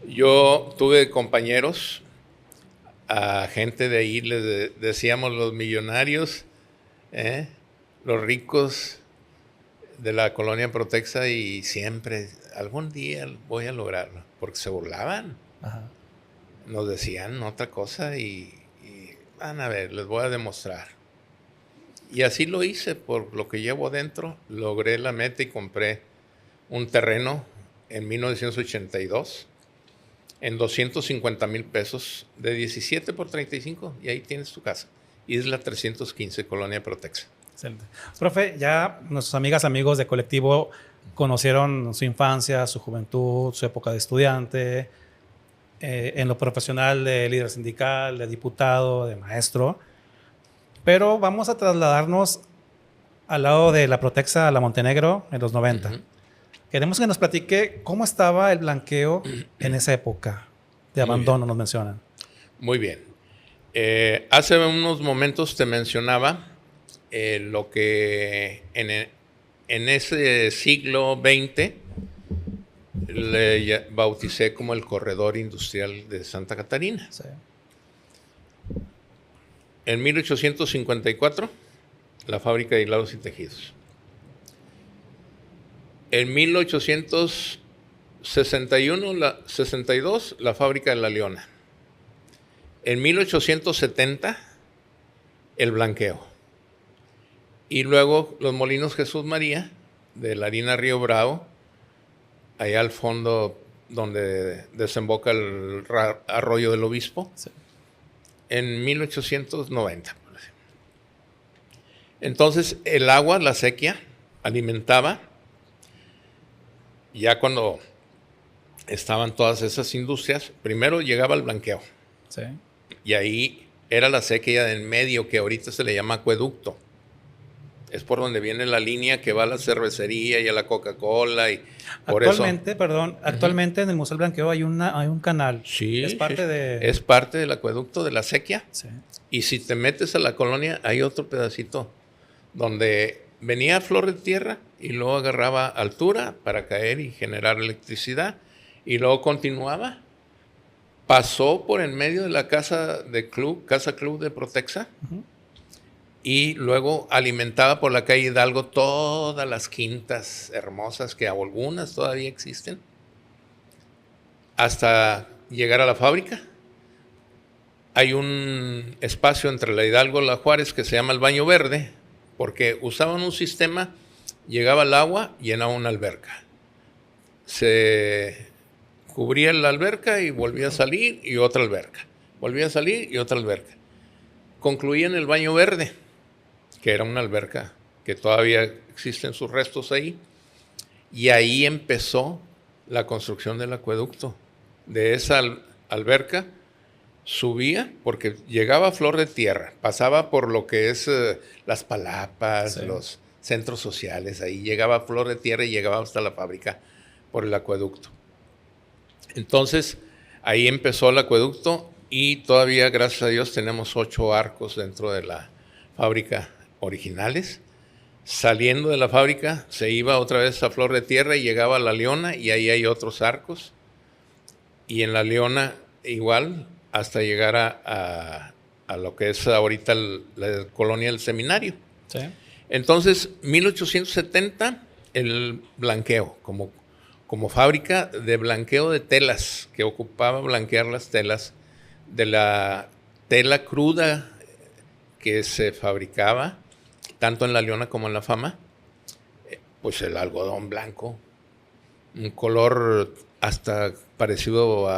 yo tuve compañeros, a gente de ahí, les decíamos los millonarios, los ricos de la colonia Protexa, y siempre, algún día voy a lograrlo, porque se burlaban. Ajá. Nos decían otra cosa y van a ver, les voy a demostrar. Y así lo hice, por lo que llevo adentro, logré la meta y compré un terreno en 1982 en 250,000 pesos, de 17 por 35, y ahí tienes tu casa. Isla 315, Colonia Protexa. Excelente. Profe, ya nuestras amigas, amigos de Colectivo conocieron su infancia, su juventud, su época de estudiante, en lo profesional de líder sindical, de diputado, de maestro. Pero vamos a trasladarnos al lado de la Protexa a la Montenegro en los 90. Uh-huh. Queremos que nos platique cómo estaba el blanqueo en esa época de abandono, nos mencionan. Muy bien. Hace unos momentos te mencionaba lo que en ese siglo XX le bauticé como el corredor industrial de Santa Catarina. Sí. En 1854, la fábrica de hilados y tejidos. En 1862, la fábrica de La Leona. En 1870, el blanqueo. Y luego los molinos Jesús María, de la harina Río Bravo, allá al fondo donde desemboca el arroyo del Obispo, sí, en 1890. Entonces, el agua, la sequía, alimentaba, ya cuando estaban todas esas industrias, primero llegaba el blanqueo. Sí. Y ahí era la sequía del medio, que ahorita se le llama acueducto. Es por donde viene la línea que va a la cervecería y a la Coca-Cola. Y por actualmente, actualmente en el Museo del Blanqueo hay un canal. Sí, es parte de... Es parte del acueducto de la sequía. Sí. Y si te metes a la colonia, hay otro pedacito donde venía flor de tierra y luego agarraba altura para caer y generar electricidad. Y luego continuaba. Pasó por en medio de la casa club de Protexa. Uh-huh. Y luego alimentaba por la calle Hidalgo todas las quintas hermosas, que algunas todavía existen, hasta llegar a la fábrica. Hay un espacio entre la Hidalgo y la Juárez que se llama el Baño Verde, porque usaban un sistema, llegaba el agua, llenaba una alberca. Se cubría la alberca y volvía a salir, y otra alberca. Volvía a salir y otra alberca. Concluía en el Baño Verde, que era una alberca que todavía existen sus restos ahí, y ahí empezó la construcción del acueducto. De esa alberca subía, porque llegaba flor de tierra, pasaba por lo que es las palapas, sí, los centros sociales, ahí llegaba flor de tierra y llegaba hasta la fábrica por el acueducto. Entonces, ahí empezó el acueducto, y todavía, gracias a Dios, tenemos 8 arcos dentro de la fábrica originales. Saliendo de la fábrica, se iba otra vez a Flor de Tierra y llegaba a La Leona, y ahí hay otros arcos. Y en La Leona igual, hasta llegar a lo que es ahorita la colonia del Seminario. Sí. Entonces, 1870, el blanqueo, como fábrica de blanqueo de telas, que ocupaba blanquear las telas de la tela cruda que se fabricaba tanto en La Leona como en La Fama. Pues el algodón blanco, un color hasta parecido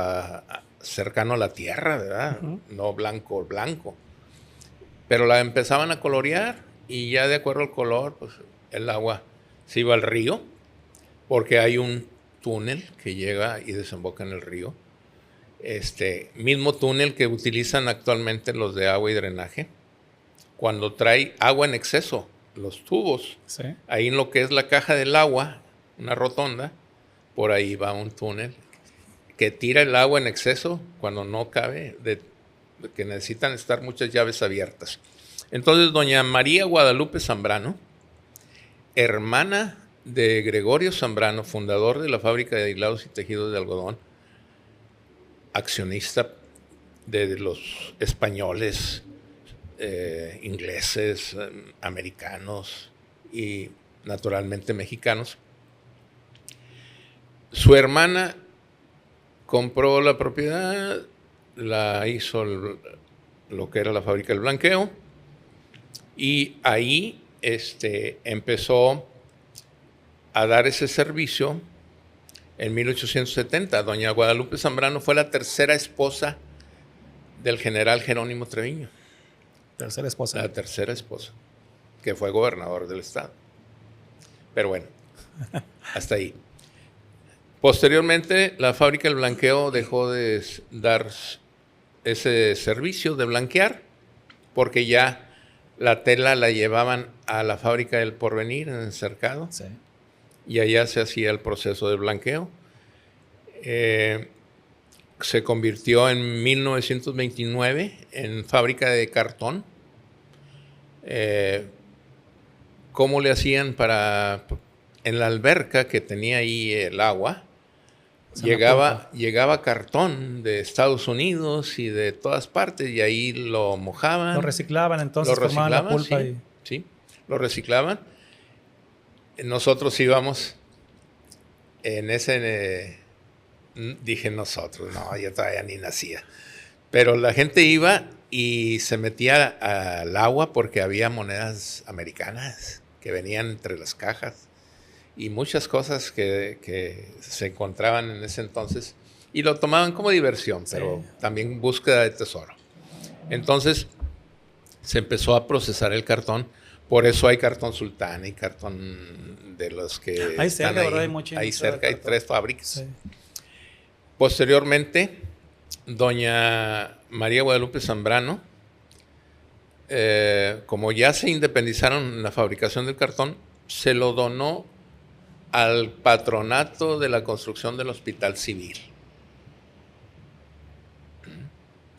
cercano a la tierra, ¿verdad? Uh-huh. No blanco, pero la empezaban a colorear, y ya de acuerdo al color, pues el agua se iba al río, porque hay un túnel que llega y desemboca en el río. Mismo túnel que utilizan actualmente los de agua y drenaje. Cuando trae agua en exceso, los tubos, sí, ahí en lo que es la caja del agua, una rotonda, por ahí va un túnel que tira el agua en exceso cuando no cabe, que necesitan estar muchas llaves abiertas. Entonces, doña María Guadalupe Zambrano, hermana de Gregorio Zambrano, fundador de la fábrica de hilados y tejidos de algodón, accionista de los españoles, ingleses, americanos y naturalmente mexicanos. Su hermana compró la propiedad, la hizo lo que era la fábrica del blanqueo, y ahí empezó a dar ese servicio en 1870. Doña Guadalupe Zambrano fue la tercera esposa del general Jerónimo Treviño. Tercera esposa. La tercera esposa, que fue gobernador del estado. Pero bueno, hasta ahí. Posteriormente, la fábrica del blanqueo dejó de dar ese servicio de blanquear, porque ya la tela la llevaban a la fábrica del Porvenir en el Cercado, sí, y allá se hacía el proceso de blanqueo. Se convirtió en 1929 en fábrica de cartón. cómo le hacían para... En la alberca que tenía ahí el agua, llegaba cartón de Estados Unidos y de todas partes, y ahí lo mojaban. Lo reciclaban, entonces formaban la pulpa. Sí, sí, lo reciclaban. Nosotros íbamos en ese... dije nosotros, no, yo todavía ni nacía. Pero la gente iba y se metía al agua porque había monedas americanas que venían entre las cajas y muchas cosas que se encontraban en ese entonces y lo tomaban como diversión, pero también búsqueda de tesoro. Entonces se empezó a procesar el cartón, por eso hay cartón Sultán y cartón de los que ahí cerca, están ¿verdad? ahí cerca hay 3 fábricas. Sí. Posteriormente, doña María Guadalupe Zambrano, como ya se independizaron en la fabricación del cartón, se lo donó al patronato de la construcción del Hospital Civil.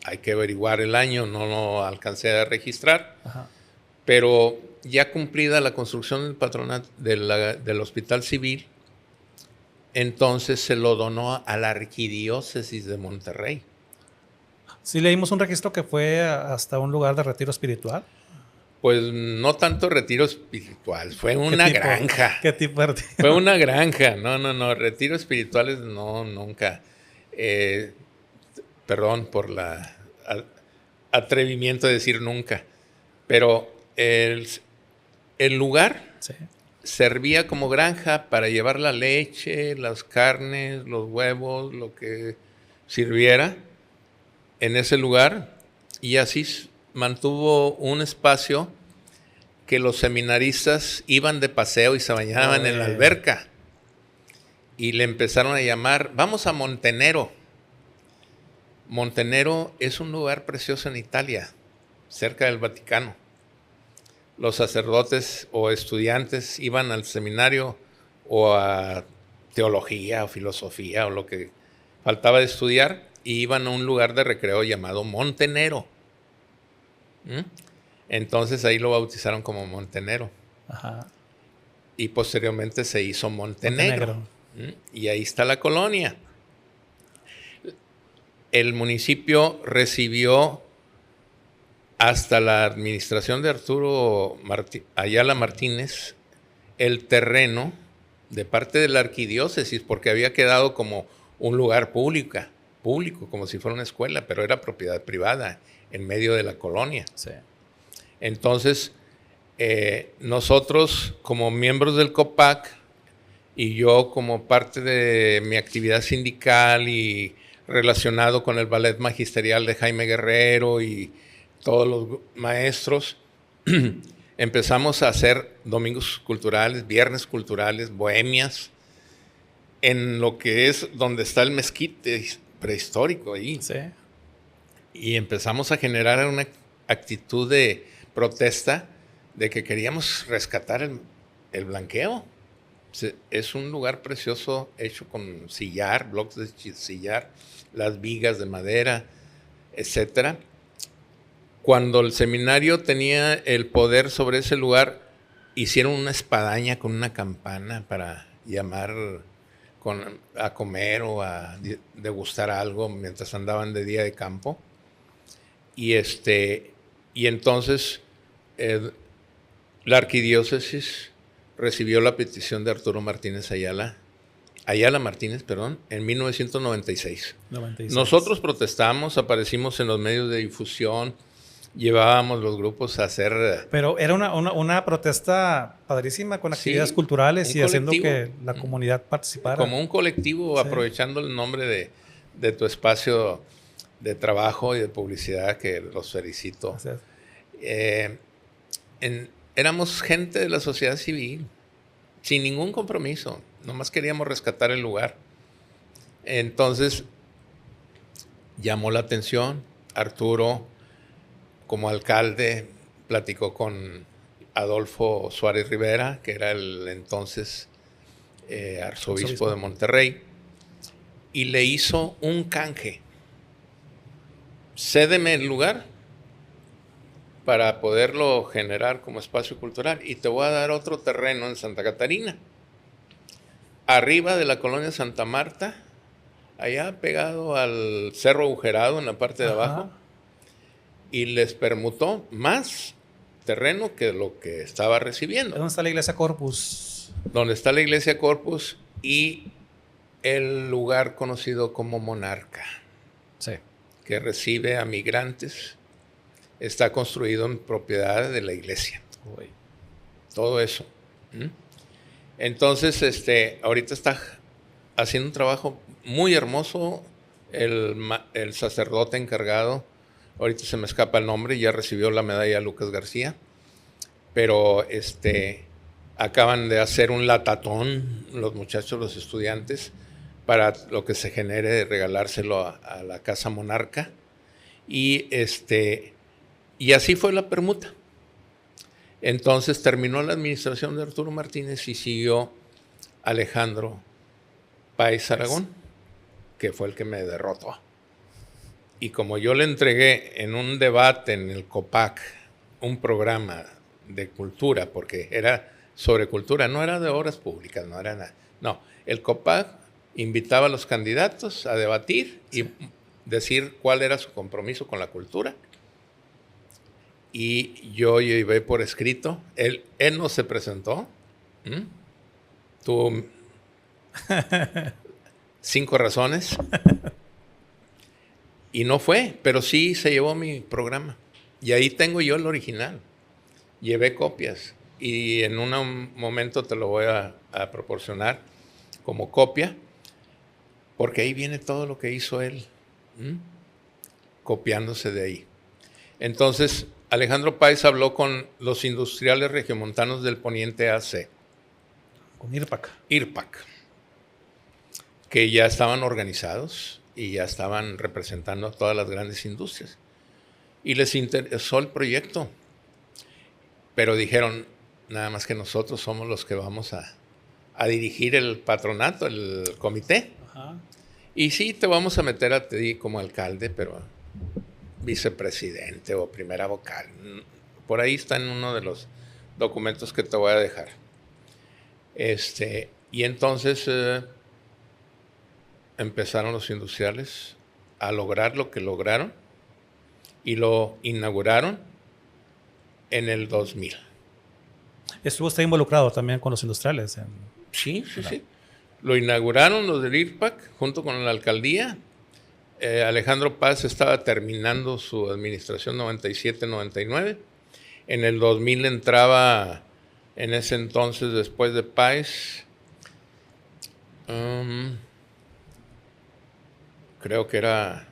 Hay que averiguar el año, no lo alcancé a registrar. Ajá. Pero ya cumplida la construcción del patronato del Hospital Civil, entonces se lo donó a la Arquidiócesis de Monterrey. Sí, leímos un registro que fue hasta un lugar de retiro espiritual. Pues no tanto retiro espiritual, fue una granja. ¿Qué tipo de retiro? Fue una granja, no, retiros espirituales no, nunca. Perdón por la atrevimiento de decir nunca, pero el lugar servía como granja para llevar la leche, las carnes, los huevos, lo que sirviera en ese lugar, y así mantuvo un espacio que los seminaristas iban de paseo y se bañaban en la alberca. Y le empezaron a llamar, vamos a Montenero. Montenero es un lugar precioso en Italia, cerca del Vaticano. Los sacerdotes o estudiantes iban al seminario o a teología o filosofía o lo que faltaba de estudiar, y iban a un lugar de recreo llamado Montenero. Entonces ahí lo bautizaron como Montenero. Ajá. Y posteriormente se hizo Montenegro. Y ahí está la colonia. El municipio recibió hasta la administración de Arturo Ayala Martínez el terreno de parte de la arquidiócesis, porque había quedado como un lugar público, como si fuera una escuela, pero era propiedad privada en medio de la colonia. Sí. Entonces, nosotros como miembros del COPAC y yo como parte de mi actividad sindical y relacionado con el ballet magisterial de Jaime Guerrero y todos los maestros, empezamos a hacer domingos culturales, viernes culturales, bohemias, en lo que es donde está el mezquite prehistórico ahí. Sí. Y empezamos a generar una actitud de protesta de que queríamos rescatar el blanqueo. Es un lugar precioso hecho con sillar, bloques de sillar, las vigas de madera, etcétera. Cuando el seminario tenía el poder sobre ese lugar, hicieron una espadaña con una campana para llamar a comer o a degustar algo mientras andaban de día de campo. Y entonces la arquidiócesis recibió la petición de Arturo Ayala Martínez, en 1996. Nosotros protestamos, aparecimos en los medios de difusión, llevábamos los grupos a hacer... Pero era una protesta padrísima con actividades culturales y haciendo que la comunidad participara. Como un colectivo, aprovechando el nombre de tu espacio de trabajo y de publicidad, que los felicito. Éramos gente de la sociedad civil, sin ningún compromiso, nomás queríamos rescatar el lugar. Entonces, llamó la atención. Arturo, como alcalde, platicó con Adolfo Suárez Rivera, que era el entonces arzobispo de Monterrey, y le hizo un canje. Cédeme el lugar para poderlo generar como espacio cultural. Y te voy a dar otro terreno en Santa Catarina, arriba de la colonia Santa Marta, allá pegado al Cerro Agujerado en la parte de abajo, y les permutó más terreno que lo que estaba recibiendo. ¿Dónde está la iglesia Corpus? Donde está la iglesia Corpus y el lugar conocido como Monarca, Sí. que recibe a migrantes, está construido en propiedad de la iglesia. Uy. Todo eso. Entonces, ahorita está haciendo un trabajo muy hermoso el sacerdote encargado. Ahorita se me escapa el nombre, ya recibió la medalla Lucas García, pero acaban de hacer un latatón los muchachos, los estudiantes, para lo que se genere de regalárselo a la Casa Monarca. Y así fue la permuta. Entonces terminó la administración de Arturo Martínez y siguió Alejandro Páez Aragón, que fue el que me derrotó. Y como yo le entregué en un debate en el COPAC un programa de cultura, porque era sobre cultura, no era de obras públicas, no era nada. No, el COPAC invitaba a los candidatos a debatir y decir cuál era su compromiso con la cultura. Y yo llevé por escrito, él no se presentó, tuvo 5 razones y no fue, pero sí se llevó mi programa. Y ahí tengo yo el original, llevé copias y en un momento te lo voy a proporcionar como copia, porque ahí viene todo lo que hizo él, copiándose de ahí. Entonces, Alejandro Páez habló con los industriales regiomontanos del Poniente AC. Con IRPAC. IRPAC, que ya estaban organizados y ya estaban representando a todas las grandes industrias. Y les interesó el proyecto, pero dijeron, nada más que nosotros somos los que vamos a dirigir el patronato, el comité. Ajá. Y sí, te vamos a meter a ti como alcalde, pero vicepresidente o primera vocal. Por ahí está en uno de los documentos que te voy a dejar. Y entonces empezaron los industriales a lograr lo que lograron y lo inauguraron en el 2000. ¿Estuvo usted involucrado también con los industriales? Sí. Lo inauguraron los del IRPAC junto con la alcaldía. Alejandro Páez estaba terminando su administración 97-99. En el 2000 entraba, en ese entonces, después de Páez, creo que era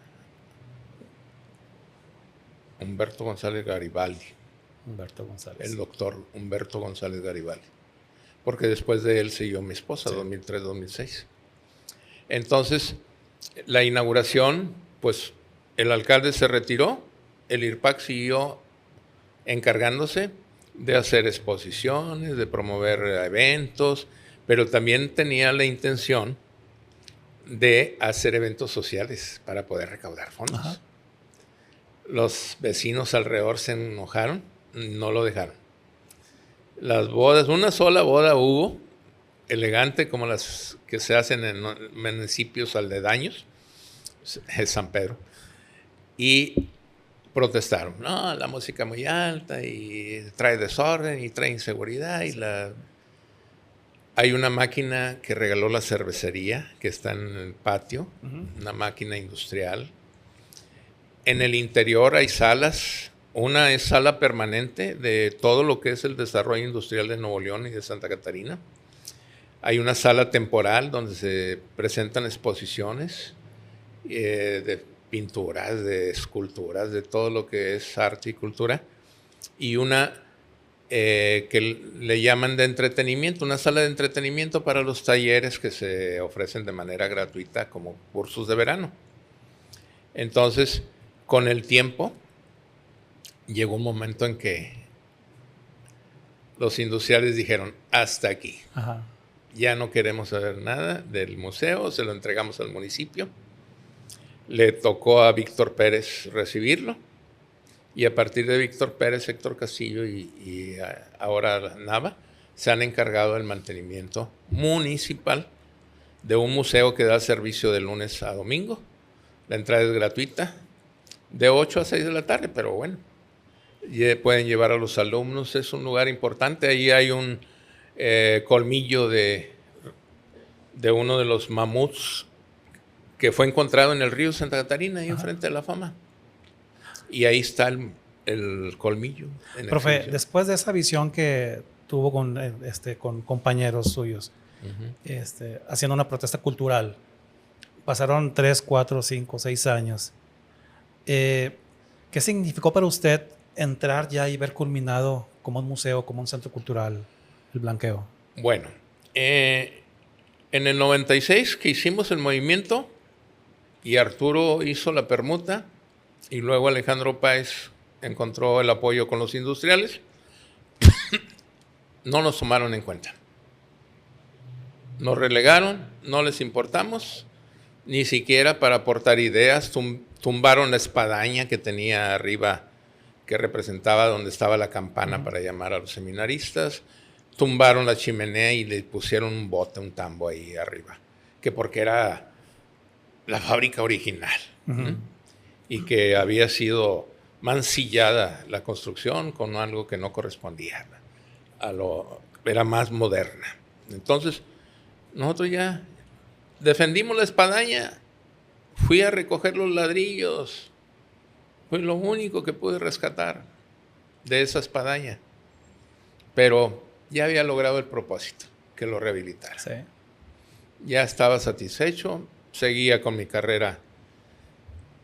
Humberto González Garibaldi. Humberto González. El doctor Humberto González Garibaldi. Porque después de él siguió mi esposa, sí. 2003-2006. Entonces, la inauguración, pues el alcalde se retiró, el IRPAC siguió encargándose de hacer exposiciones, de promover eventos, pero también tenía la intención de hacer eventos sociales para poder recaudar fondos. Ajá. Los vecinos alrededor se enojaron, no lo dejaron. Las bodas, una sola boda hubo, elegante como las que se hacen en municipios aledaños, San Pedro, y protestaron. No, la música muy alta y trae desorden y trae inseguridad. Hay una máquina que regaló la cervecería que está en el patio, una máquina industrial. En el interior hay salas. Una es sala permanente de todo lo que es el desarrollo industrial de Nuevo León y de Santa Catarina. Hay una sala temporal donde se presentan exposiciones de pinturas, de esculturas, de todo lo que es arte y cultura. Y una que le llaman de entretenimiento, una sala de entretenimiento para los talleres que se ofrecen de manera gratuita como cursos de verano. Entonces, con el tiempo, llegó un momento en que los industriales dijeron, hasta aquí. Ajá. Ya no queremos saber nada del museo, se lo entregamos al municipio. Le tocó a Víctor Pérez recibirlo. Y a partir de Víctor Pérez, Héctor Castillo y ahora Nava, se han encargado del mantenimiento municipal de un museo que da servicio de lunes a domingo. La entrada es gratuita, de 8 a 6 de la tarde, pero bueno, pueden llevar a los alumnos. Es un lugar importante. Ahí hay un colmillo de uno de los mamuts que fue encontrado en el río Santa Catarina, ahí enfrente de la Fama. Y ahí está el colmillo. Profe, después de esa visión que tuvo con compañeros suyos, haciendo una protesta cultural, pasaron 3, 4, 5, 6 años. ¿Qué significó para usted entrar ya y ver culminado como un museo, como un centro cultural, el Blanqueo? Bueno, en el 96 que hicimos el movimiento y Arturo hizo la permuta y luego Alejandro Páez encontró el apoyo con los industriales, no nos tomaron en cuenta. Nos relegaron, no les importamos, ni siquiera para aportar ideas. Tumbaron la espadaña que tenía arriba, que representaba donde estaba la campana para llamar a los seminaristas. Tumbaron la chimenea y le pusieron un bote, un tambo ahí arriba, que porque era la fábrica original. Y que había sido mancillada la construcción con algo que no correspondía era más moderna. Entonces, nosotros ya defendimos la espadaña, fui a recoger los ladrillos, fue lo único que pude rescatar de esa espadaña, pero ya había logrado el propósito, que lo rehabilitara. Sí. Ya estaba satisfecho, seguía con mi carrera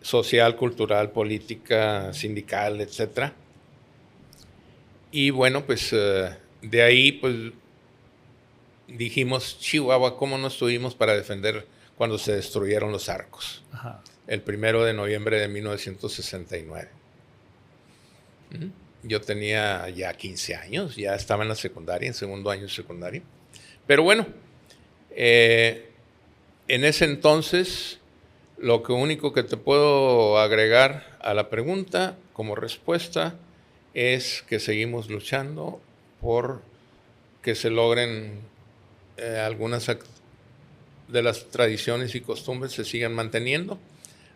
social, cultural, política, sindical, etc. Y bueno, pues de ahí pues dijimos, Chihuahua, ¿cómo no estuvimos para defender cuando se destruyeron los arcos? Ajá. El 1 de noviembre de 1969. Yo tenía ya 15 años, ya estaba en la secundaria, en segundo año de secundaria. Pero bueno, en ese entonces, lo único que te puedo agregar a la pregunta como respuesta es que seguimos luchando por que se logren algunas de las tradiciones y costumbres se sigan manteniendo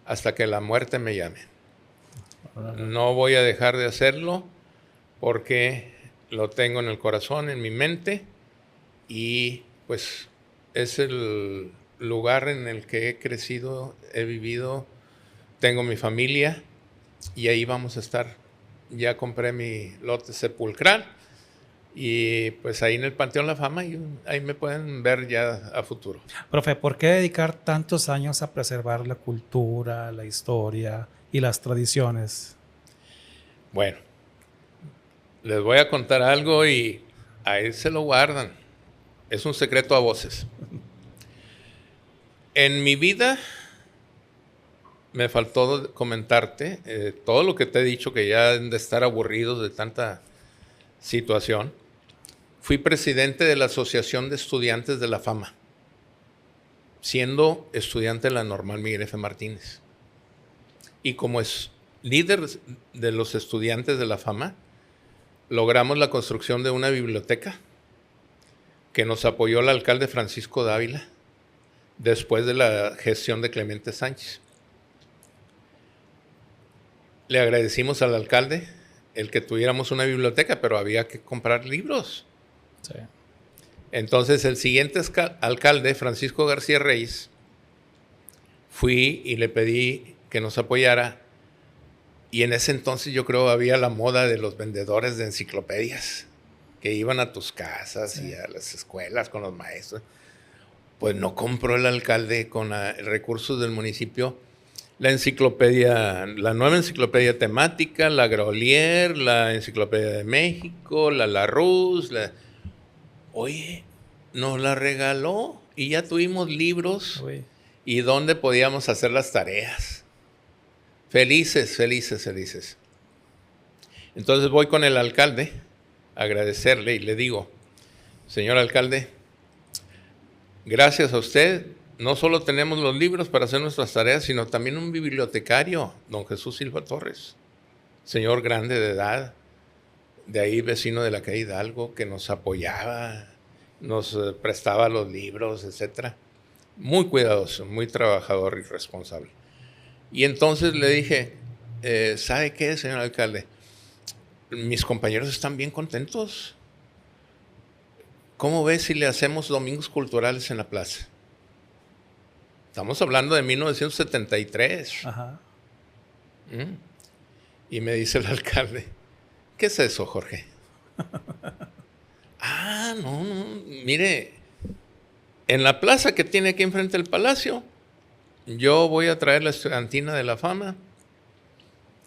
hasta que la muerte me llame. No voy a dejar de hacerlo porque lo tengo en el corazón, en mi mente, y pues es el lugar en el que he crecido, he vivido, tengo mi familia y ahí vamos a estar. Ya compré mi lote sepulcral y pues ahí en el Panteón La Fama, y ahí me pueden ver ya a futuro. Profe, ¿por qué dedicar tantos años a preservar la cultura, la historia y las tradiciones? Bueno, les voy a contar algo y ahí se lo guardan. Es un secreto a voces. En mi vida me faltó comentarte todo lo que te he dicho, que ya han de estar aburridos de tanta situación. Fui presidente de la Asociación de Estudiantes de la Fama, siendo estudiante de la Normal Miguel F. Martínez. Y como es líder de los estudiantes de la Fama, logramos la construcción de una biblioteca que nos apoyó el alcalde Francisco Dávila después de la gestión de Clemente Sánchez. Le agradecimos al alcalde el que tuviéramos una biblioteca, pero había que comprar libros. Sí. Entonces el siguiente alcalde, Francisco García Reyes, fui y le pedí que nos apoyara, y en ese entonces yo creo había la moda de los vendedores de enciclopedias que iban a tus casas y a las escuelas con los maestros. Pues no compró el alcalde con recursos del municipio la enciclopedia, la nueva enciclopedia temática, la Grolier, la Enciclopedia de México, la Larousse. Oye, nos la regaló y ya tuvimos libros. Uy. Y dónde podíamos hacer las tareas. Felices, felices, felices. Entonces voy con el alcalde a agradecerle y le digo, señor alcalde, gracias a usted, no solo tenemos los libros para hacer nuestras tareas, sino también un bibliotecario, don Jesús Silva Torres. señor grande de edad, de ahí vecino de la calle Hidalgo, que nos apoyaba, nos prestaba los libros, etcétera. Muy cuidadoso, muy trabajador y responsable. Y entonces le dije, ¿sabe qué, señor alcalde? Mis compañeros están bien contentos. ¿Cómo ve si le hacemos domingos culturales en la plaza? Estamos hablando de 1973. Ajá. Y me dice el alcalde, ¿qué es eso, Jorge? No, mire, en la plaza que tiene aquí enfrente del palacio, yo voy a traer la estudiantina de la fama,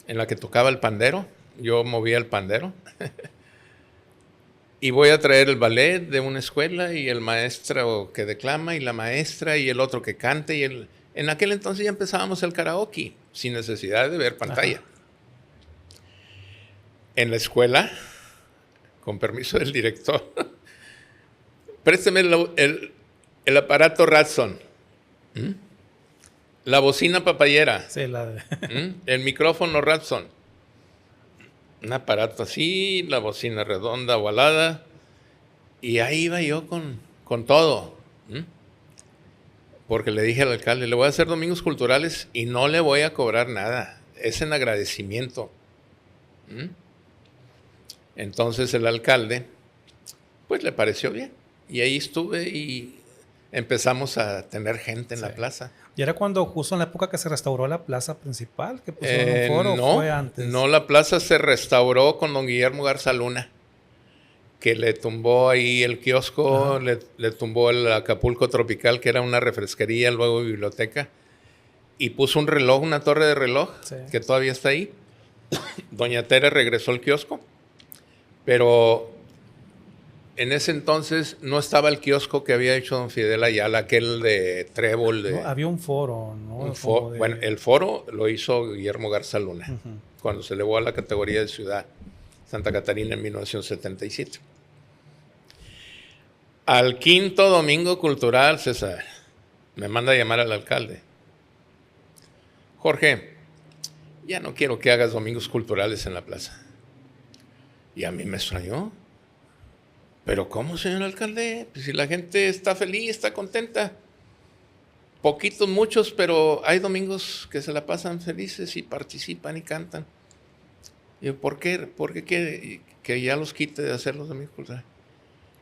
en la que tocaba el pandero, yo movía el pandero, y voy a traer el ballet de una escuela y el maestro que declama y la maestra y el otro que cante. En aquel entonces ya empezábamos el karaoke, sin necesidad de ver pantalla. Ajá. En la escuela, con permiso del director, présteme el aparato Radson, la bocina papayera, sí, el micrófono Radson, un aparato así, la bocina redonda, ovalada, y ahí iba yo con todo, porque le dije al alcalde, le voy a hacer domingos culturales y no le voy a cobrar nada, es en agradecimiento. Entonces el alcalde, pues le pareció bien. Y ahí estuve y empezamos a tener gente en la plaza. ¿Y era cuando justo en la época que se restauró la plaza principal? ¿Que pusieron un foro no, o fue antes? No, la plaza se restauró con don Guillermo Garza Luna, que le tumbó ahí el kiosco, le tumbó el Acapulco Tropical, que era una refresquería, luego biblioteca, y puso un reloj, una torre de reloj, que todavía está ahí. Doña Tere regresó al kiosco. Pero en ese entonces no estaba el kiosco que había hecho don Fidel Ayala, aquel de Trébol. No, había un foro, ¿no? Bueno, el foro lo hizo Guillermo Garza Luna, cuando se elevó a la categoría de ciudad Santa Catarina en 1977. Al quinto domingo cultural, César, me manda a llamar al alcalde. Jorge, ya no quiero que hagas domingos culturales en la plaza. Y a mí me extrañó. ¿Pero cómo, señor alcalde? Pues si la gente está feliz, está contenta. Poquitos, muchos, pero hay domingos que se la pasan felices y participan y cantan. Y yo, ¿por qué? ¿Por qué que ya los quite de hacer los domingos culturales?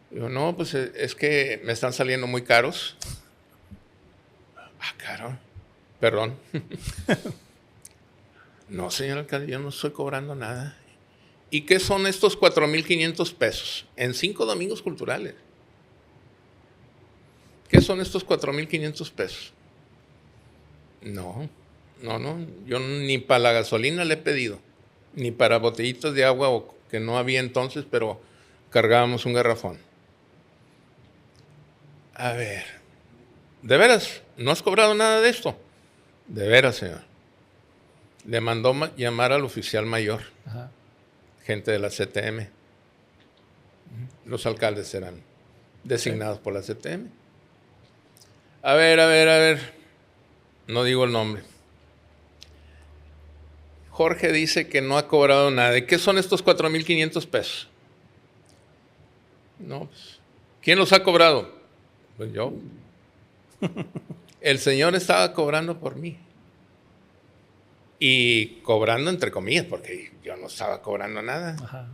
Digo, no, pues es que me están saliendo muy caros. Caro. Perdón. No, señor alcalde, yo no estoy cobrando nada. ¿Y qué son estos 4,500 pesos en 5 domingos culturales? ¿Qué son estos 4,500 pesos? No, yo ni para la gasolina le he pedido, ni para botellitas de agua, que no había entonces, pero cargábamos un garrafón. A ver, ¿de veras? ¿No has cobrado nada de esto? De veras, señor. Le mandó llamar al oficial mayor. Ajá. Gente de la CTM. Los alcaldes eran designados por la CTM. A ver. No digo el nombre. Jorge dice que no ha cobrado nada. ¿Y qué son estos 4,500 pesos? No, pues, ¿quién los ha cobrado? Pues yo. El señor estaba cobrando por mí. Y cobrando entre comillas, porque yo no estaba cobrando nada. Ajá.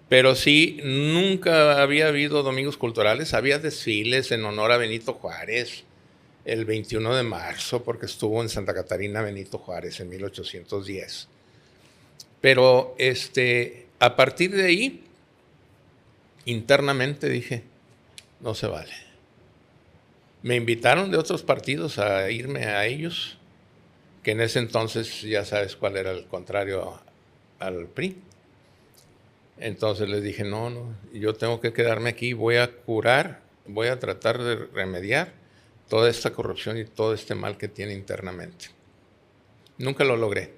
Pero sí, nunca había habido domingos culturales. Había desfiles en honor a Benito Juárez el 21 de marzo, porque estuvo en Santa Catarina Benito Juárez en 1810. Pero a partir de ahí, internamente dije, no se vale. Me invitaron de otros partidos a irme a ellos, que en ese entonces ya sabes cuál era el contrario al PRI. Entonces les dije, no, yo tengo que quedarme aquí, voy a curar, voy a tratar de remediar toda esta corrupción y todo este mal que tiene internamente. Nunca lo logré.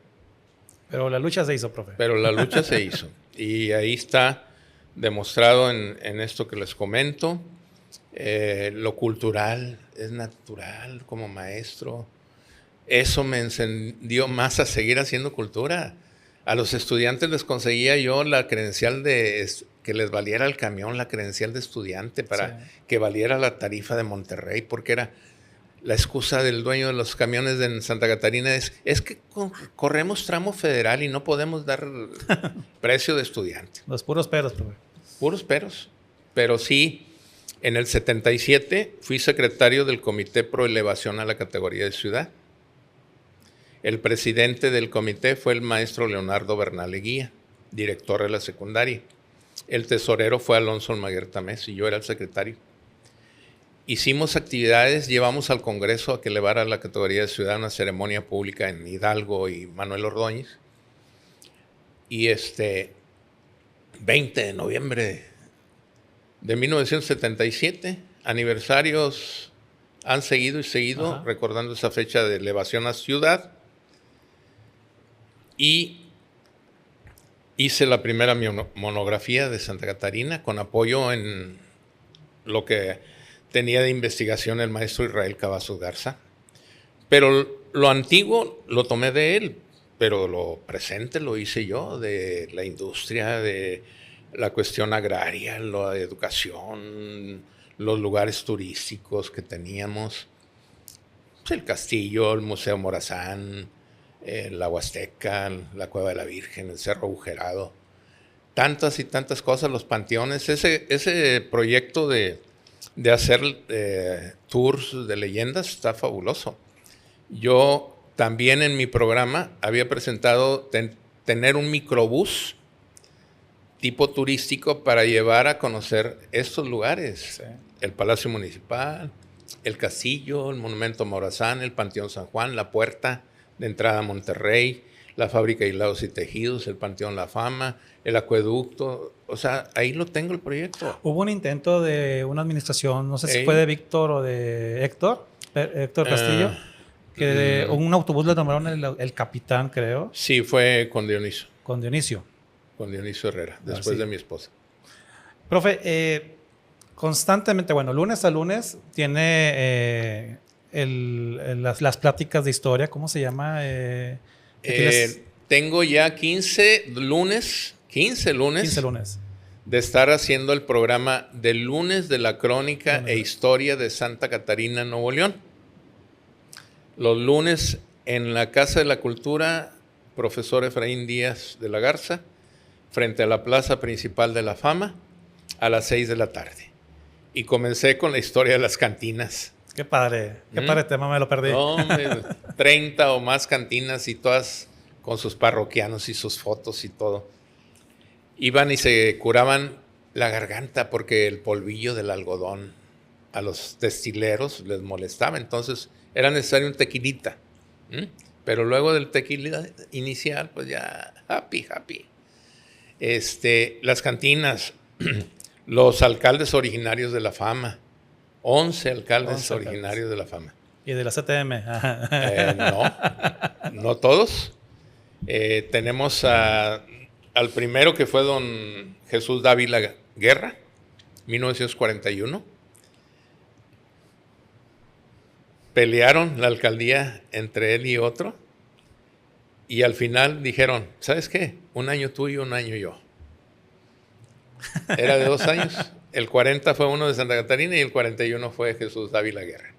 Pero la lucha se hizo, profe. Pero la lucha se hizo. Y ahí está demostrado en esto que les comento. Lo cultural es natural como maestro. Eso me encendió más a seguir haciendo cultura. A los estudiantes les conseguía yo la credencial que les valiera el camión, la credencial de estudiante para que valiera la tarifa de Monterrey, porque era la excusa del dueño de los camiones de Santa Catarina es que corremos tramo federal y no podemos dar precio de estudiante. Los puros peros, profe. Puros peros. Pero sí, en el 77 fui secretario del Comité Pro Elevación a la categoría de ciudad. El presidente del comité fue el maestro Leonardo Bernal Leguía, director de la secundaria. El tesorero fue Alonso Almaguer Tamés y yo era el secretario. Hicimos actividades, llevamos al Congreso a que elevara la categoría de ciudad una ceremonia pública en Hidalgo y Manuel Ordóñez. Y 20 de noviembre de 1977, aniversarios han seguido y seguido, ajá, recordando esa fecha de elevación a ciudad. Y hice la primera monografía de Santa Catarina con apoyo en lo que tenía de investigación el maestro Israel Cavazos Garza. Pero lo antiguo lo tomé de él, pero lo presente lo hice yo, de la industria, de la cuestión agraria, la educación, los lugares turísticos que teníamos, pues el castillo, el Museo Morazán, la Huasteca, la Cueva de la Virgen, el Cerro Agujerado, tantas y tantas cosas, los panteones. Ese proyecto de hacer tours de leyendas está fabuloso. Yo también en mi programa había presentado tener un microbús tipo turístico para llevar a conocer estos lugares. Sí. El Palacio Municipal, el Castillo, el Monumento Morazán, el Panteón San Juan, la puerta de entrada a Monterrey, la fábrica de hilados y tejidos, el Panteón La Fama, el acueducto. O sea, ahí lo tengo el proyecto. Hubo un intento de una administración, no sé si fue de Víctor o de Héctor Castillo, que un autobús le nombraron el capitán, creo. Sí, fue con Dionisio. Con Dionisio. Con Dionisio Herrera, después de mi esposa. Profe, constantemente, bueno, lunes a lunes tiene las pláticas de historia, ¿cómo se llama? Tengo ya 15 lunes de estar haciendo el programa del lunes de la crónica e historia de Santa Catarina, Nuevo León. Los lunes en la Casa de la Cultura, profesor Efraín Díaz de la Garza, frente a la plaza principal de la Fama, a las 6 de la tarde. Y comencé con la historia de las cantinas. Qué padre tema, me lo perdí. No, 30 o más cantinas y todas con sus parroquianos y sus fotos y todo. Iban y se curaban la garganta porque el polvillo del algodón a los destileros les molestaba. Entonces era necesario un tequilita. Pero luego del tequila inicial, pues ya happy. Las cantinas, los alcaldes originarios de la Fama, 11 alcaldes originarios de la Fama. ¿Y de la CTM? No todos. Tenemos al primero que fue don Jesús Dávila Guerra, 1941. Pelearon la alcaldía entre él y otro. Y al final dijeron, ¿sabes qué? Un año tú y un año yo. Era de 2 años. El 40 fue uno de Santa Catarina y el 41 fue Jesús Dávila Guerra.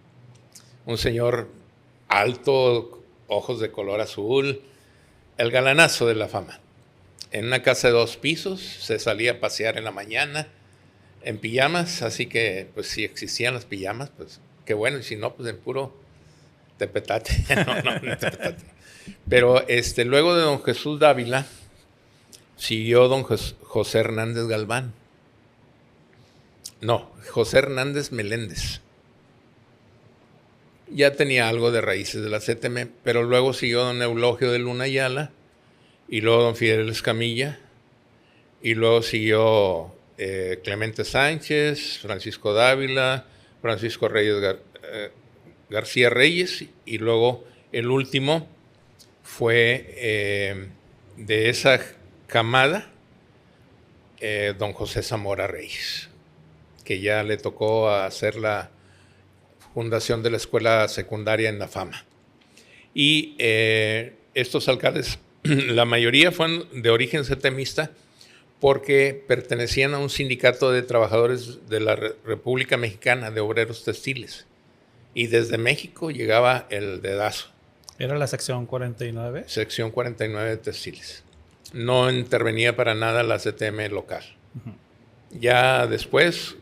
Un señor alto, ojos de color azul, el galanazo de la Fama. En una casa de 2 pisos, se salía a pasear en la mañana en pijamas, así que pues si existían las pijamas, pues qué bueno, y si no, pues en puro tepetate. No tepetate. Pero luego de don Jesús Dávila, siguió don José Hernández Galván. No, José Hernández Meléndez. Ya tenía algo de raíces de la CTM, pero luego siguió don Eulogio de Luna Ayala, y luego don Fidel Escamilla, y luego siguió Clemente Sánchez, Francisco Dávila, Francisco Reyes García Reyes, y luego el último fue de esa camada, don José Zamora Reyes, que ya le tocó hacer la fundación de la escuela secundaria en la Fama. Y estos alcaldes La mayoría fueron de origen setemista porque pertenecían a un sindicato de trabajadores de la República Mexicana de Obreros Textiles. Y desde México llegaba el dedazo. ¿Era la sección 49? Sección 49 de textiles. No intervenía para nada la CTM local. Ya después,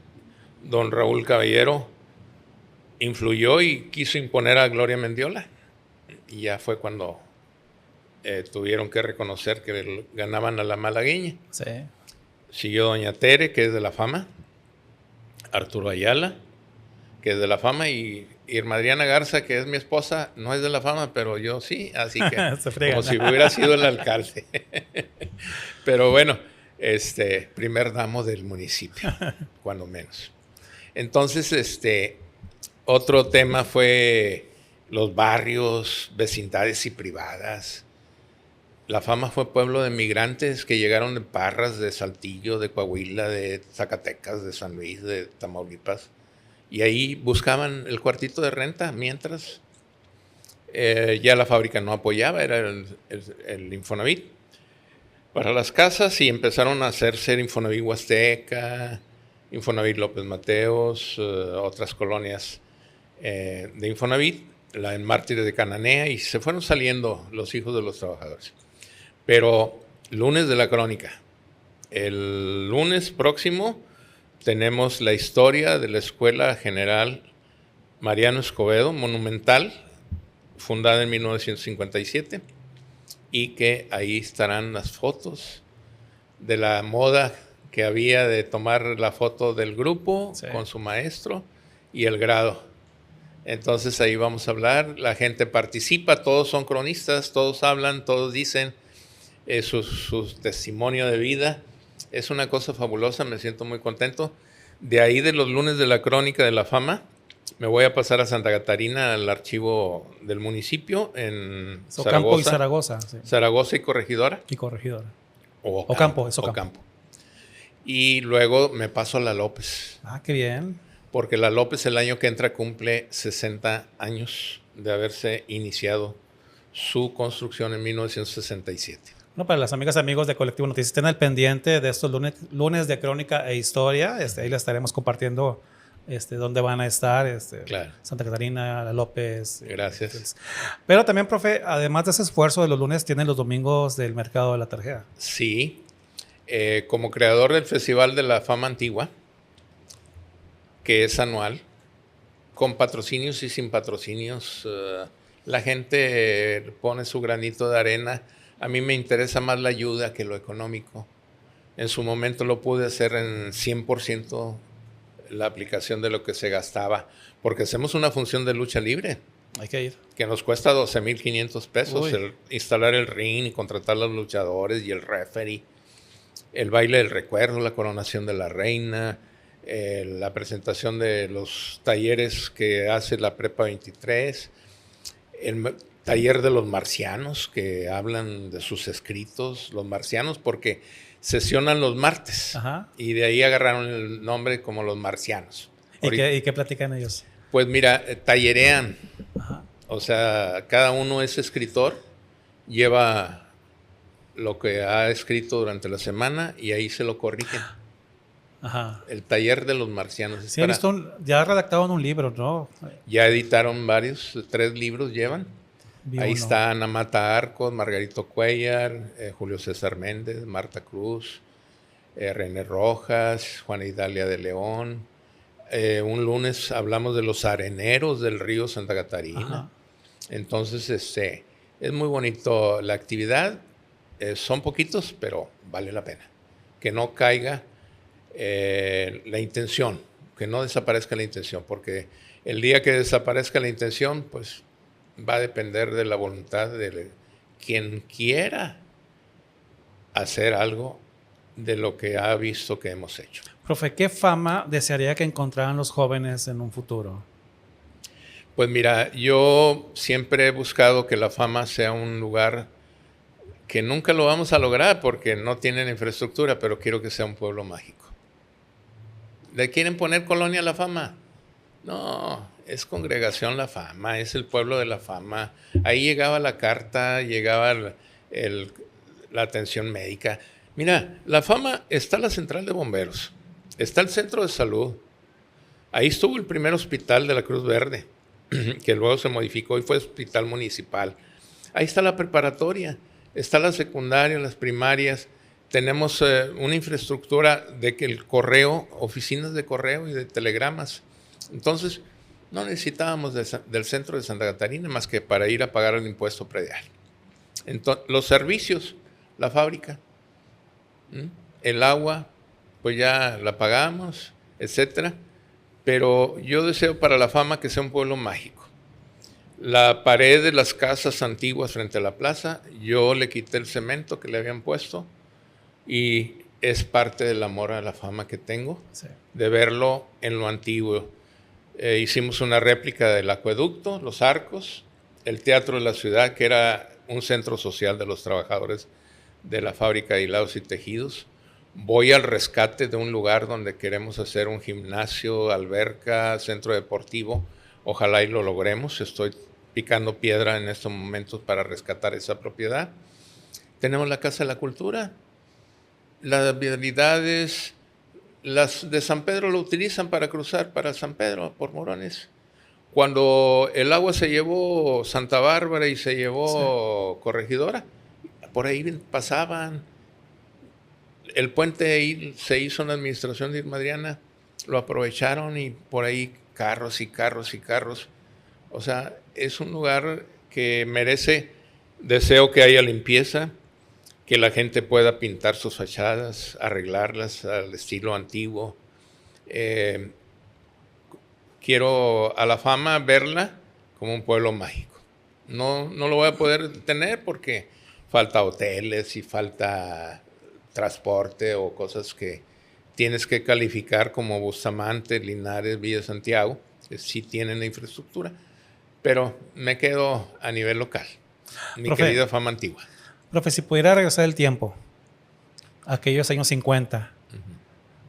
don Raúl Caballero influyó y quiso imponer a Gloria Mendiola. Y ya fue cuando tuvieron que reconocer que ganaban a la malagueña. Sí. Siguió doña Tere, que es de la fama, Arturo Ayala, que es de la fama, y Irma Adriana Garza, que es mi esposa, no es de la fama, pero yo sí, así que como si hubiera sido el alcalde. Pero bueno, primer damo del municipio, cuando menos. Entonces, otro tema fue los barrios, vecindades y privadas. La Fama fue pueblo de migrantes que llegaron de Parras, de Saltillo, de Coahuila, de Zacatecas, de San Luis, de Tamaulipas. Y ahí buscaban el cuartito de renta mientras ya la fábrica no apoyaba, era el Infonavit para las casas, y empezaron a hacerse el Infonavit Huasteca, Infonavit López Mateos, otras colonias de Infonavit, la en Mártires de Cananea, y se fueron saliendo los hijos de los trabajadores. Pero lunes de la crónica. El lunes próximo tenemos la historia de la Escuela General Mariano Escobedo, monumental, fundada en 1957, y que ahí estarán las fotos de la moda que había de tomar la foto del grupo con su maestro y el grado. Entonces ahí vamos a hablar, la gente participa, todos son cronistas, todos hablan, todos dicen su testimonio de vida. Es una cosa fabulosa, me siento muy contento. De ahí, de los lunes de la crónica de la Fama, me voy a pasar a Santa Catarina, al archivo del municipio, en Ocampo y Zaragoza. Sí. Zaragoza y Corregidora. Y Corregidora. Ocampo, es Ocampo. Y luego me paso a la López. Ah, qué bien. Porque la López el año que entra cumple 60 años de haberse iniciado su construcción en 1967. No, para las amigas y amigos de Colectivo Noticias, estén al pendiente de estos lunes de crónica e historia. Ahí les estaremos compartiendo dónde van a estar. Claro. Santa Catarina, La López. Gracias. Pero también, profe, además de ese esfuerzo de los lunes, tienen los domingos del Mercado de la Tarjeta. Sí. Como creador del Festival de la Fama Antigua, que es anual, con patrocinios y sin patrocinios, la gente pone su granito de arena. A mí me interesa más la ayuda que lo económico. En su momento lo pude hacer en 100% la aplicación de lo que se gastaba, porque hacemos una función de lucha libre. Hay que ir. Que nos cuesta 12,500 pesos instalar el ring y contratar a los luchadores y el referee, el baile del recuerdo, la coronación de la reina, la presentación de los talleres que hace la Prepa 23, el taller de los marcianos, que hablan de sus escritos, los marcianos, porque sesionan los martes. Ajá. Y de ahí agarraron el nombre como los marcianos. ¿Y qué platican ellos? Pues mira, tallerean. Ajá. O sea, cada uno es escritor, lleva lo que ha escrito durante la semana y ahí se lo corrigen. Ajá. El taller de los marcianos. Sí, ya redactaron un libro, ¿no? Ya editaron varios, 3 libros llevan. Ahí están Amata Arcos, Margarito Cuellar, Julio César Méndez, Marta Cruz, René Rojas, Juana Idalia de León. Un lunes hablamos de los areneros del río Santa Catarina. Ajá. Entonces, es muy bonito la actividad. Son poquitos, pero vale la pena. Que no caiga la intención, que no desaparezca la intención, porque el día que desaparezca la intención, pues va a depender de la voluntad de quien quiera hacer algo de lo que ha visto que hemos hecho. Profe, ¿qué fama desearía que encontraran los jóvenes en un futuro? Pues mira, yo siempre he buscado que la Fama sea un lugar que nunca lo vamos a lograr porque no tienen infraestructura, pero quiero que sea un pueblo mágico. ¿Le quieren poner Colonia La Fama? No, es Congregación La Fama, es el pueblo de La Fama. Ahí llegaba la carta, llegaba la atención médica. Mira, La Fama está la central de bomberos, está el centro de salud. Ahí estuvo el primer hospital de la Cruz Verde, que luego se modificó y fue hospital municipal. Ahí está la preparatoria, está la secundaria, las primarias. Tenemos una infraestructura de que el correo, oficinas de correo y de telegramas. Entonces, no necesitábamos del centro de Santa Catarina más que para ir a pagar el impuesto predial. Entonces, los servicios, la fábrica, el agua, pues ya la pagamos, etcétera. Pero yo deseo para La Fama que sea un pueblo mágico. La pared de las casas antiguas frente a la plaza, yo le quité el cemento que le habían puesto y es parte del amor a La Fama que tengo, sí, de verlo en lo antiguo. Hicimos una réplica del acueducto, los arcos, el Teatro de la Ciudad, que era un centro social de los trabajadores de la fábrica de hilados y tejidos. Voy al rescate de un lugar donde queremos hacer un gimnasio, alberca, centro deportivo. Ojalá y lo logremos. Estoy picando piedra en estos momentos para rescatar esa propiedad. Tenemos la Casa de la Cultura. Las vialidades, las de San Pedro lo utilizan para cruzar para San Pedro por Morones. Cuando el agua se llevó Santa Bárbara y se llevó sí, Corregidora, por ahí pasaban. El puente ahí se hizo en la administración de Irma Adriana, lo aprovecharon y por ahí carros y carros y carros. O sea, es un lugar que merece, deseo que haya limpieza, que la gente pueda pintar sus fachadas, arreglarlas al estilo antiguo. Quiero a La Fama verla como un pueblo mágico. No lo voy a poder tener porque falta hoteles y falta transporte o cosas que tienes que calificar como Bustamante, Linares, Villa Santiago, que sí tienen la infraestructura, pero me quedo a nivel local, mi profe, querida Fama antigua. Profe, si pudiera regresar el tiempo, aquellos años 50,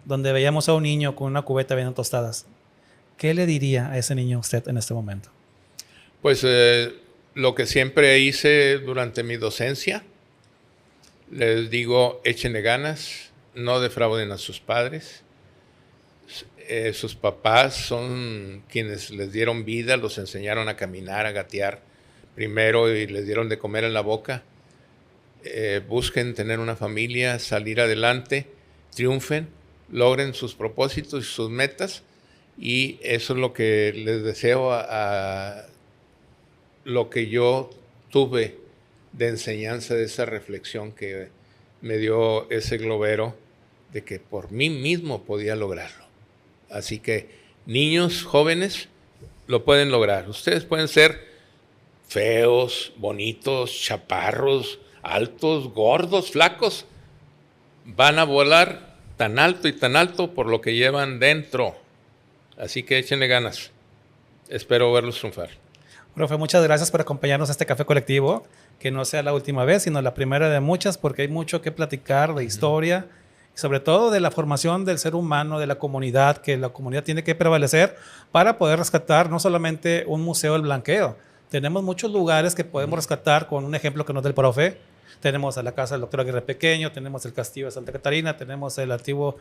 donde veíamos a un niño con una cubeta vendiendo tostadas, ¿qué le diría a ese niño usted en este momento? Pues lo que siempre hice durante mi docencia, les digo, échenle ganas, no defrauden a sus padres. Sus papás son quienes les dieron vida, los enseñaron a caminar, a gatear primero y les dieron de comer en la boca. Busquen tener una familia, salir adelante, triunfen, logren sus propósitos y sus metas. Y eso es lo que les deseo a lo que yo tuve de enseñanza, de esa reflexión que me dio ese globero de que por mí mismo podía lograrlo. Así que niños, jóvenes, lo pueden lograr. Ustedes pueden ser feos, bonitos, chaparros, altos, gordos, flacos. Van a volar tan alto y tan alto por lo que llevan dentro. Así que échenle ganas. Espero verlos triunfar. Profe, muchas gracias por acompañarnos a este café colectivo. Que no sea la última vez, sino la primera de muchas, porque hay mucho que platicar de historia, y sobre todo de la formación del ser humano, de la comunidad, que la comunidad tiene que prevalecer para poder rescatar no solamente un museo del blanqueo. Tenemos muchos lugares que podemos rescatar, con un ejemplo que nos da el profe. Tenemos a la Casa del Doctor Aguirre Pequeño, tenemos el Castillo de Santa Catarina, tenemos el antiguo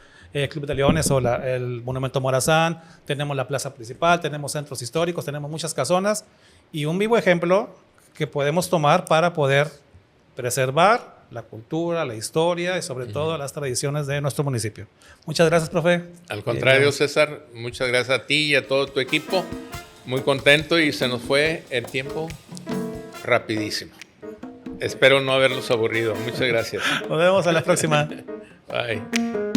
Club de Leones o el Monumento Morazán, tenemos la plaza principal, tenemos centros históricos, tenemos muchas casonas y un vivo ejemplo que podemos tomar para poder preservar la cultura, la historia y sobre todo las tradiciones de nuestro municipio. Muchas gracias, profe. Al contrario, César, muchas gracias a ti y a todo tu equipo. Muy contento y se nos fue el tiempo rapidísimo. Espero no haberlos aburrido. Muchas gracias. Nos vemos a la próxima. Bye.